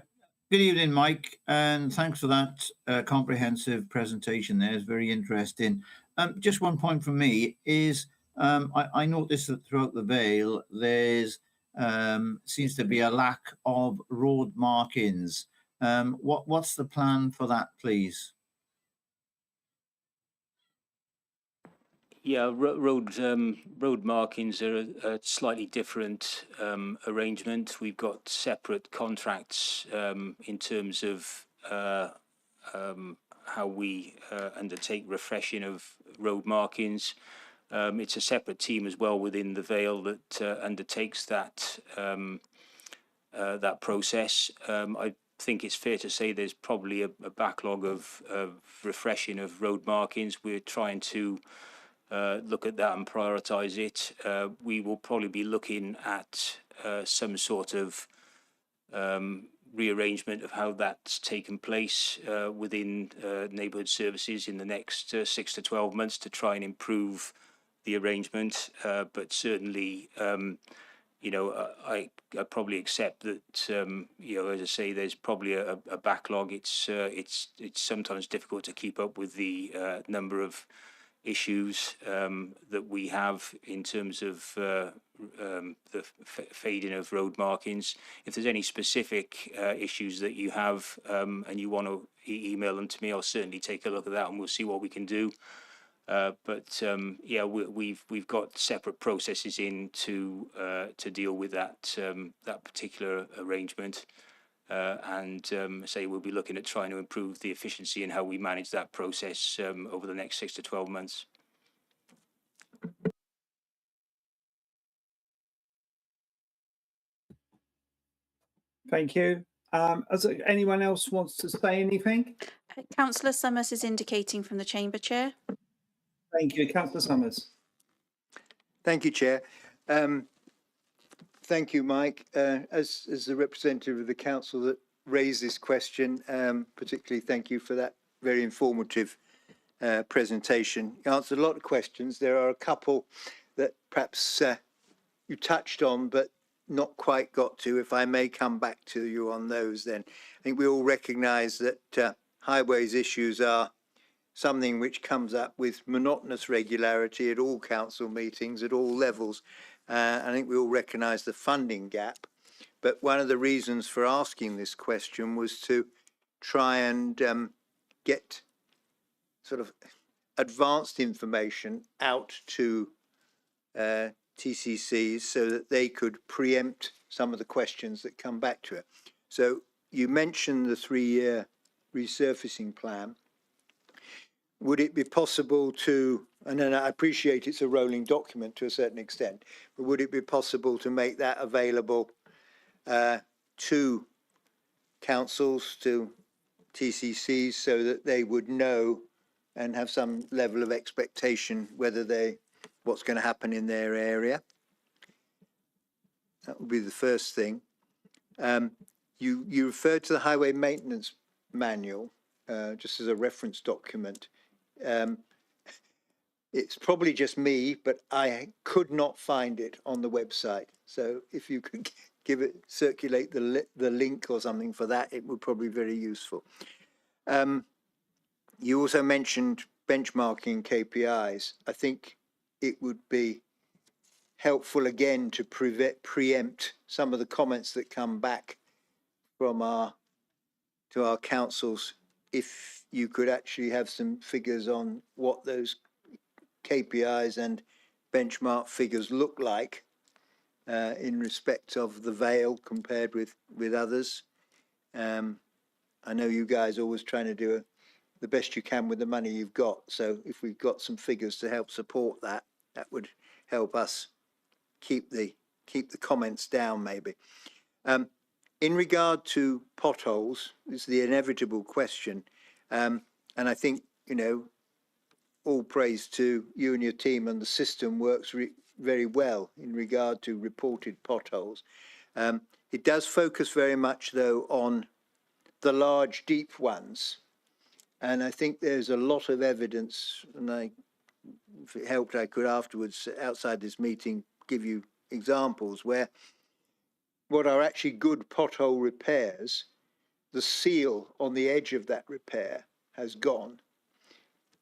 Good evening, Mike, and thanks for that comprehensive presentation there. It's very interesting. Just one point from me is I noticed that throughout the Vale there's seems to be a lack of road markings. What's the plan for that, please?
Yeah, road markings are a slightly different arrangement. We've got separate contracts in terms of how we undertake refreshing of road markings. It's a separate team as well within the Vale that undertakes that that process. I think it's fair to say there's probably a backlog of refreshing of road markings. We're trying to look at that and prioritise it. We will probably be looking at some sort of rearrangement of how that's taken place within neighbourhood services in the next 6 to 12 months to try and improve the arrangement. But certainly, you know, I probably accept that, you know, as I say, there's probably a backlog. It's sometimes difficult to keep up with the number of issues that we have in terms of the fading of road markings. If there's any specific issues that you have and you want to email them to me, I'll certainly take a look at that and we'll see what we can do. But yeah, we've got separate processes in to deal with that that particular arrangement. And say we'll be looking at trying to improve the efficiency and how we manage that process over the next 6 to 12 months.
Thank you. As anyone else wants to say anything?
Councillor Summers is indicating from the Chamber Chair.
Thank you, Councillor Summers.
Thank you, Chair. Thank you, Mike. As the representative of the council that raised this question, particularly thank you for that very informative presentation. You answered a lot of questions. There are a couple that perhaps you touched on, but not quite got to. If I may come back to you on those, then I think we all recognise that highways issues are something which comes up with monotonous regularity at all council meetings, at all levels. I think we all recognise the funding gap. But one of the reasons for asking this question was to try and get sort of advanced information out to TCCs so that they could preempt some of the questions that come back to it. So you mentioned the 3-year resurfacing plan. Would it be possible to, and then I appreciate it's a rolling document to a certain extent, but would it be possible to make that available to councils, to TCCs, so that they would know and have some level of expectation whether what's going to happen in their area? That would be the first thing. You referred to the highway maintenance manual just as a reference document. It's probably just me, but I could not find it on the website. So if you could circulate the link or something for that, it would probably be very useful. You also mentioned benchmarking KPIs. I think it would be helpful again to preempt some of the comments that come back from to our councils, if you could actually have some figures on what those KPIs and benchmark figures look like in respect of the Vale compared with others. I know you guys are always trying to do the best you can with the money you've got. So if we've got some figures to help support that, that would help us keep the comments down maybe. In regard to potholes, it's the inevitable question. And I think, you know, all praise to you and your team, and the system works very well in regard to reported potholes. It does focus very much, though, on the large, deep ones. And I think there's a lot of evidence, and I if it helped, I could afterwards, outside this meeting, give you examples where what are actually good pothole repairs, the seal on the edge of that repair has gone.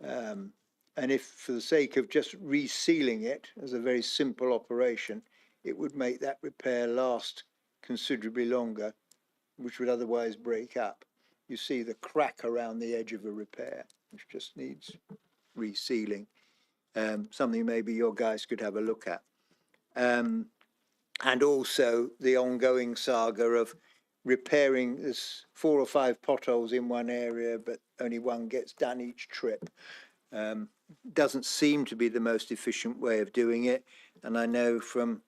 And if, for the sake of just resealing it as a very simple operation, it would make that repair last considerably longer, which would otherwise break up. You see the crack around the edge of a repair, which just needs resealing. Something maybe your guys could have a look at. And also the ongoing saga of repairing. There's 4 or 5 potholes in one area, but only one gets done each trip. Doesn't seem to be the most efficient way of doing it. And I know from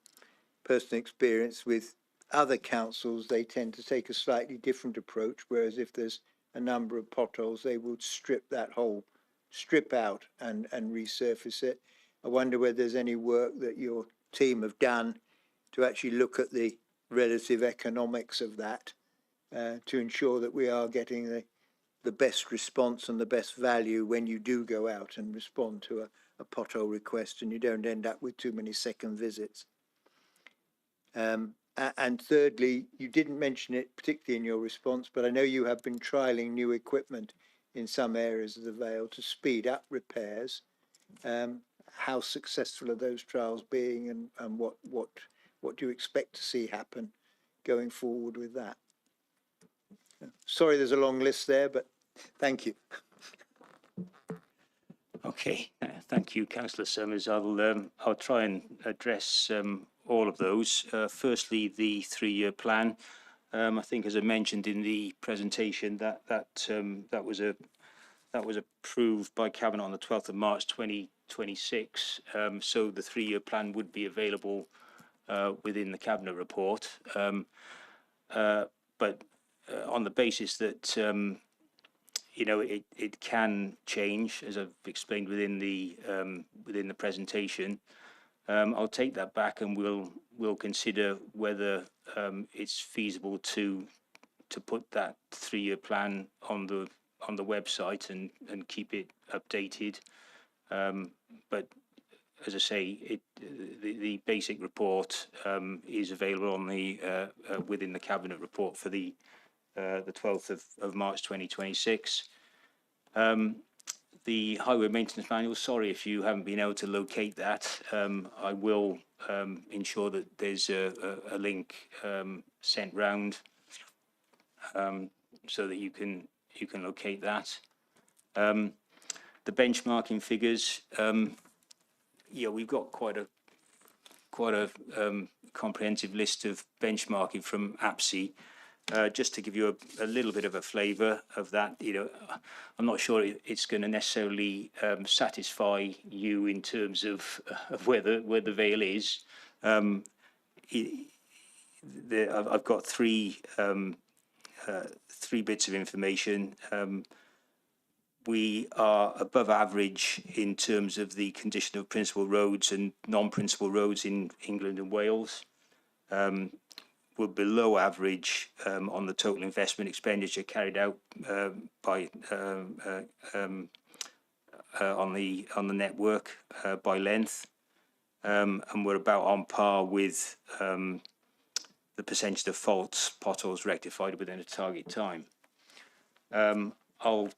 personal experience with other councils, they tend to take a slightly different approach, whereas if there's a number of potholes, they would strip that whole strip out and resurface it. I wonder whether there's any work that your team have done to actually look at the relative economics of that to ensure that we are getting the best response and the best value when you do go out and respond to a pothole request, and you don't end up with too many second visits. And thirdly, you didn't mention it particularly in your response, but I know you have been trialling new equipment in some areas of the Vale to speed up repairs. How successful are those trials being, and what do you expect to see happen going forward with that? Sorry, there's a long list there, but thank you.
Okay, thank you, Councillor Summers. I'll try and address all of those. Firstly, the 3-year plan. I think, as I mentioned in the presentation, that was approved by Cabinet on the 12th of March 2026. So the 3-year plan would be available within the Cabinet report. But on the basis that it can change, as I've explained within the presentation. I'll take that back, and we'll consider whether it's feasible to put that 3-year plan on the website and keep it updated. But as I say, the basic report is available on within the Cabinet report for the 12th of March 2026. The Highway Maintenance Manual, sorry if you haven't been able to locate that. I will ensure that there's a link sent round so that you can locate that. The benchmarking figures, yeah, we've got quite a comprehensive list of benchmarking from APSI. Just to give you a little bit of a flavour of that, I'm not sure it's going to necessarily satisfy you in terms of where the Vale is. I've got three bits of information. We are above average in terms of the condition of principal roads and non-principal roads in England and Wales. We're below average on the total investment expenditure carried out by on the network by length, and we're about on par with the percentage of faults, potholes rectified within a target time. I'll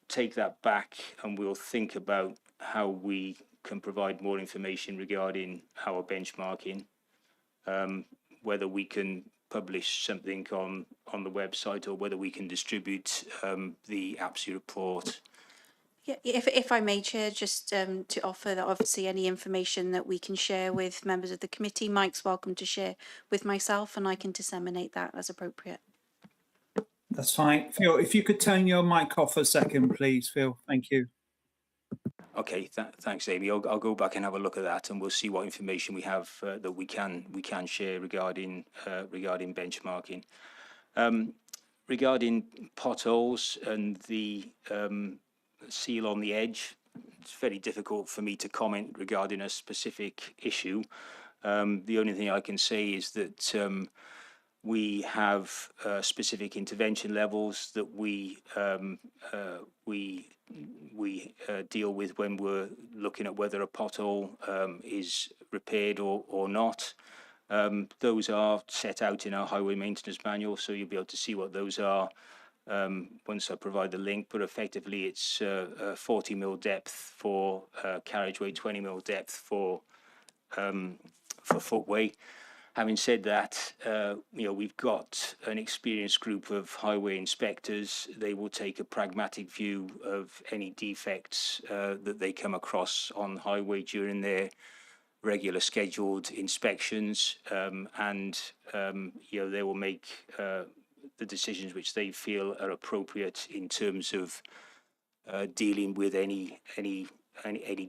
take that back, and we'll think about how we can provide more information regarding our benchmarking. Whether we can publish something on the website, or whether we can distribute the APSI report.
Yeah, if I may, Chair, just to offer that obviously any information that we can share with members of the committee, Mike's welcome to share with myself, and I can disseminate that as appropriate.
That's fine. Phil, if you could turn your mic off a second, please, Phil. Thank you.
Okay, thanks, Amy. I'll go back and have a look at that, and we'll see what information we have that we can share regarding benchmarking. Regarding potholes and the seal on the edge, it's very difficult for me to comment regarding a specific issue. The only thing I can say is that We have specific intervention levels that we deal with when we're looking at whether a pothole is repaired or not. Those are set out in our highway maintenance manual, so you'll be able to see what those are once I provide the link. But effectively, it's 40 mil depth for carriageway, 20 mil depth for footway. Having said that, we've got an experienced group of highway inspectors. They will take a pragmatic view of any defects that they come across on the highway during their regular scheduled inspections, and they will make the decisions which they feel are appropriate in terms of dealing with any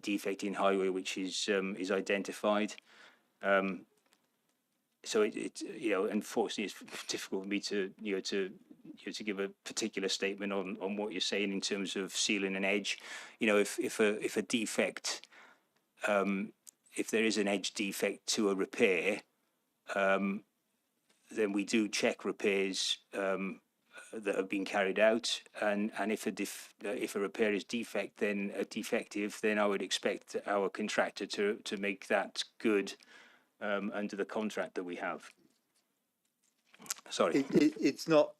defect in highway which is identified. So unfortunately, it's difficult for me to give a particular statement on what you're saying in terms of sealing an edge. If a defect, if there is an edge defect to a repair, then we do check repairs that have been carried out, and if a repair is defective, then I would expect our contractor to make that good under the contract that we have. Sorry.
It's not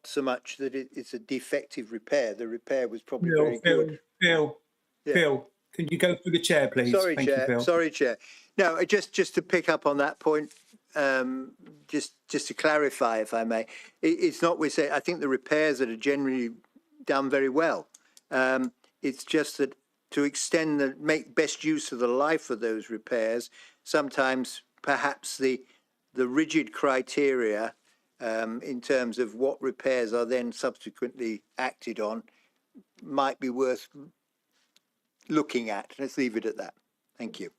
so much that it's a defective repair. The repair was probably very good.
Phil, can you go through the chair, please?
Sorry,
Thank
Chair.
you, Phil.
Sorry, Chair. No, just to pick up on that point, just to clarify, if I may, it's not we say. I think the repairs that are generally done very well. It's just that to make best use of the life of those repairs, sometimes perhaps the rigid criteria in terms of what repairs are then subsequently acted on might be worth looking at. Let's leave it at that. Thank you.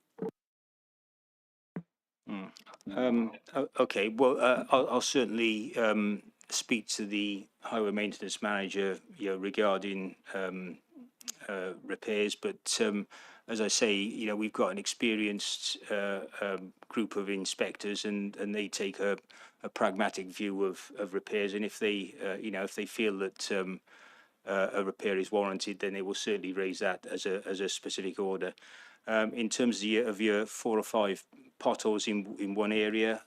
Okay, well, I'll certainly speak to the highway maintenance manager regarding repairs, but as I say, we've got an experienced group of inspectors, and they take a pragmatic view of repairs. And if they, if they feel that a repair is warranted, then they will certainly raise that as a specific order. In terms of your 4 or 5 potholes in one area,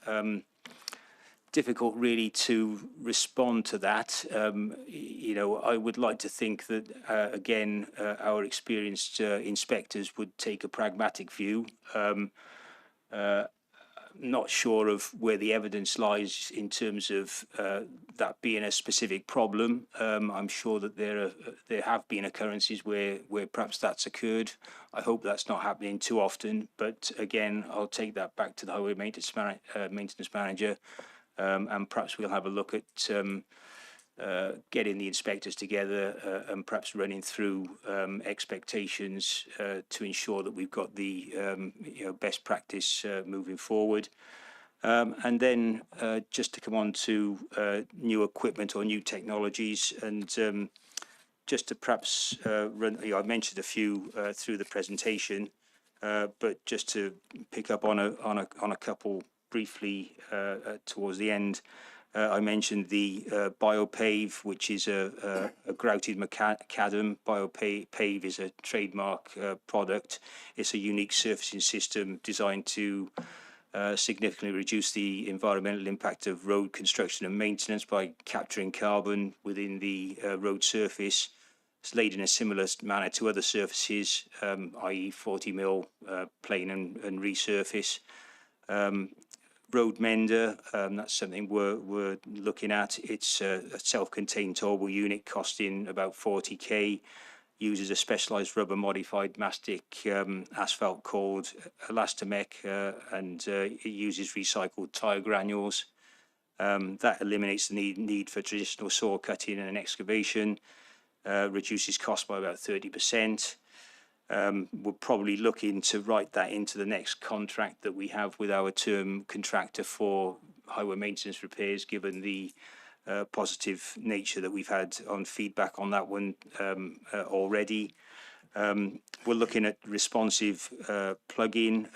difficult really to respond to that. I would like to think that, again, our experienced inspectors would take a pragmatic view. Not sure of where the evidence lies in terms of that being a specific problem. I'm sure that there have been occurrences where perhaps that's occurred. I hope that's not happening too often. But again, I'll take that back to the highway maintenance manager, and perhaps we'll have a look at getting the inspectors together and perhaps running through expectations to ensure that we've got the best practice moving forward. And then just to come on to new equipment or new technologies, and just to perhaps run, I mentioned a few through the presentation, but just to pick up on a couple briefly towards the end. I mentioned the BioPave, which is a grouted macadam. BioPave is a trademark product. It's a unique surfacing system designed to significantly reduce the environmental impact of road construction and maintenance by capturing carbon within the road surface. It's laid in a similar manner to other surfaces, i.e. 40 mil plane and resurface. Road mender, that's something we're looking at. It's a self-contained towable unit costing about 40k. Uses a specialised rubber modified mastic asphalt called elastomech, and it uses recycled tyre granules. That eliminates the need for traditional saw cutting and excavation, reduces cost by about 30%. We're probably looking to write that into the next contract that we have with our term contractor for highway maintenance repairs, given the positive nature that we've had on feedback on that one already. We're looking at responsive plug-in,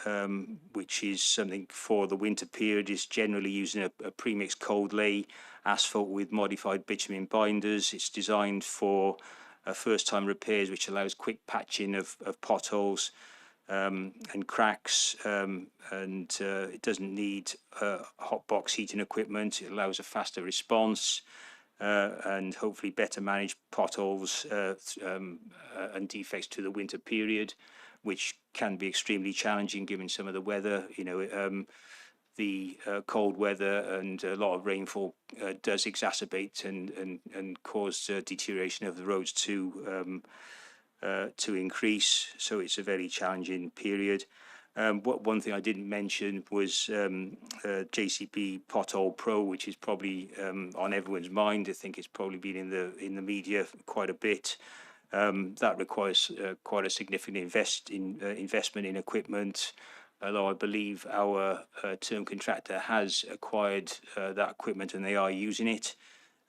which is something for the winter period. Is generally using a premixed cold lay asphalt with modified bitumen binders. It's designed for first-time repairs, which allows quick patching of potholes and cracks, and it doesn't need hot box heating equipment. It allows a faster response and hopefully better manage potholes and defects to the winter period, which can be extremely challenging given some of the weather. The cold weather and a lot of rainfall does exacerbate and cause deterioration of the roads to increase. So it's a very challenging period. One thing I didn't mention was JCB Pothole Pro, which is probably on everyone's mind. I think it's probably been in the media quite a bit. That requires quite a significant investment in equipment. Although I believe our term contractor has acquired that equipment and they are using it.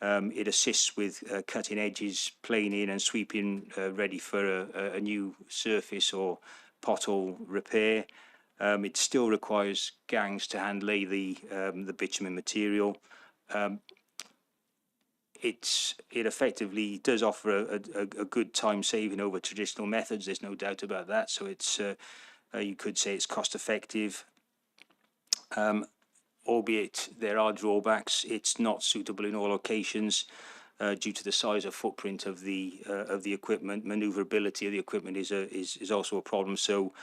It assists with cutting edges, planing and sweeping ready for a new surface or pothole repair. It still requires gangs to hand lay the bitumen material. It effectively does offer a good time saving over traditional methods. There's no doubt about that. So it's you could say it's cost effective. Albeit there are drawbacks. It's not suitable in all locations due to the size of footprint of the equipment. Maneuverability of the equipment is also a problem. So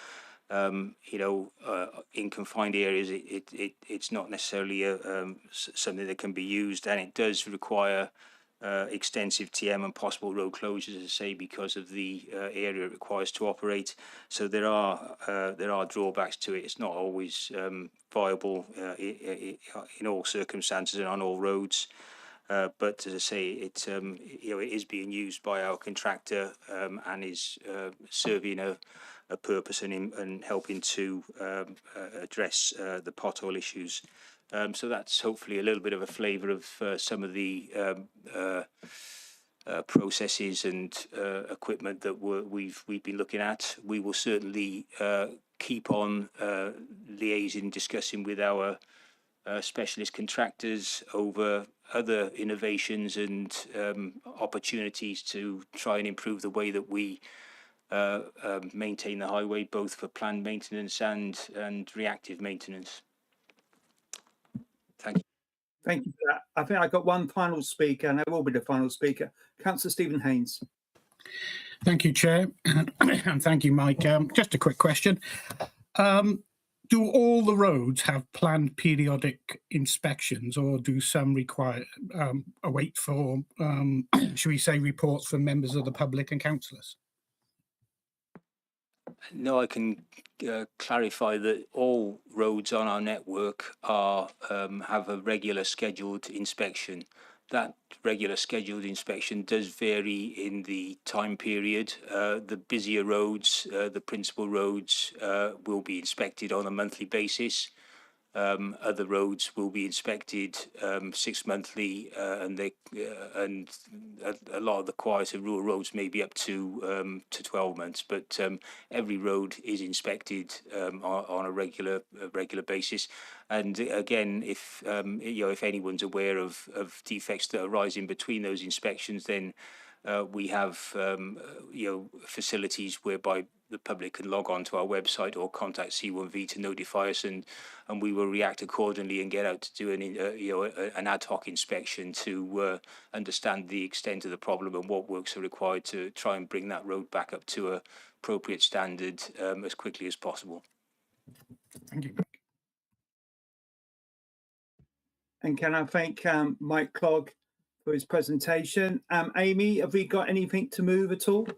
in confined areas, it's not necessarily something that can be used, and it does require extensive TM and possible road closures, as I say, because of the area it requires to operate. So there are drawbacks to it. It's not always viable in all circumstances and on all roads. But as I say, it is being used by our contractor and is serving a purpose and helping to address the pothole issues. So that's hopefully a little bit of a flavour of some of the processes and equipment that we've been looking at. We will certainly keep on liaising, discussing with our specialist contractors over other innovations and opportunities to try and improve the way that we maintain the highway, both for planned maintenance and reactive maintenance. Thank you.
Thank you for that. I think I got one final speaker, and I will be the final speaker. Councillor Stephen Haynes.
Thank you, Chair, and thank you, Mike. Just a quick question. Do all the roads have planned periodic inspections, or do some require await for, should we say, reports from members of the public and councillors?
No, I can clarify that all roads on our network are have a regular scheduled inspection. That regular scheduled inspection does vary in the time period. The busier roads, the principal roads, will be inspected on a monthly basis. Other roads will be inspected 6 monthly, and a lot of the quieter rural roads may be up to 12 months. But every road is inspected on a regular basis. And again, if if anyone's aware of defects that arise in between those inspections, then we have facilities whereby the public can log on to our website or contact C1V to notify us, and we will react accordingly and get out to do an ad hoc inspection to understand the extent of the problem and what works are required to try and bring that road back up to a appropriate standard as quickly as possible.
Thank you.
And can I thank Mike Clogg for his presentation. Amy, have we got anything to move at all?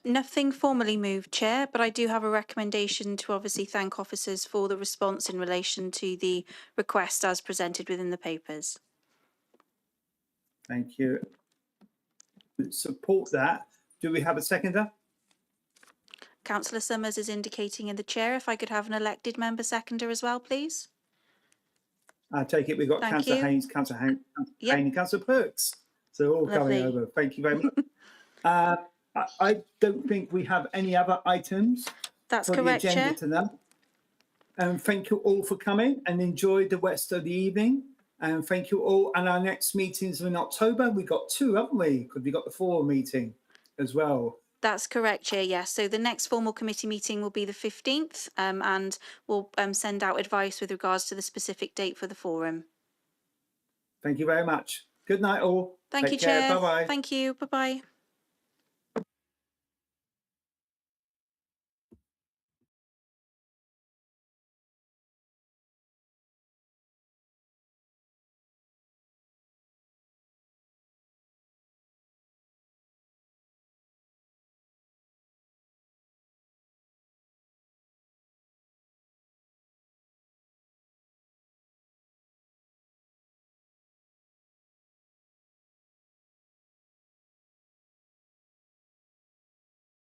Nothing formally moved, Chair, but I do have a recommendation to obviously thank officers for the response in relation to the request as presented within the papers.
Thank you. Support that. Do we have a seconder?
Councillor Summers is indicating in the chair. If I could have an elected member seconder as well, please.
I take it we've got Councillor Haynes, Councillor Haynes, Councillor Perks. So all coming over. Thank you very much. I don't think we have any other items
That's
for
correct,
the agenda
Chair.
tonight. Thank you all for coming and enjoy the rest of the evening. And thank you all. And our next meetings are in October. We got 2, haven't we? Because we got the 4 meeting as well.
That's correct, Chair, yes. So the next formal committee meeting will be the 15th, and we'll send out advice with regards to the specific date for the forum.
Thank you very much. Good night all.
Thank you,
Take care.
Chair.
Bye-bye.
Thank you. Bye-bye.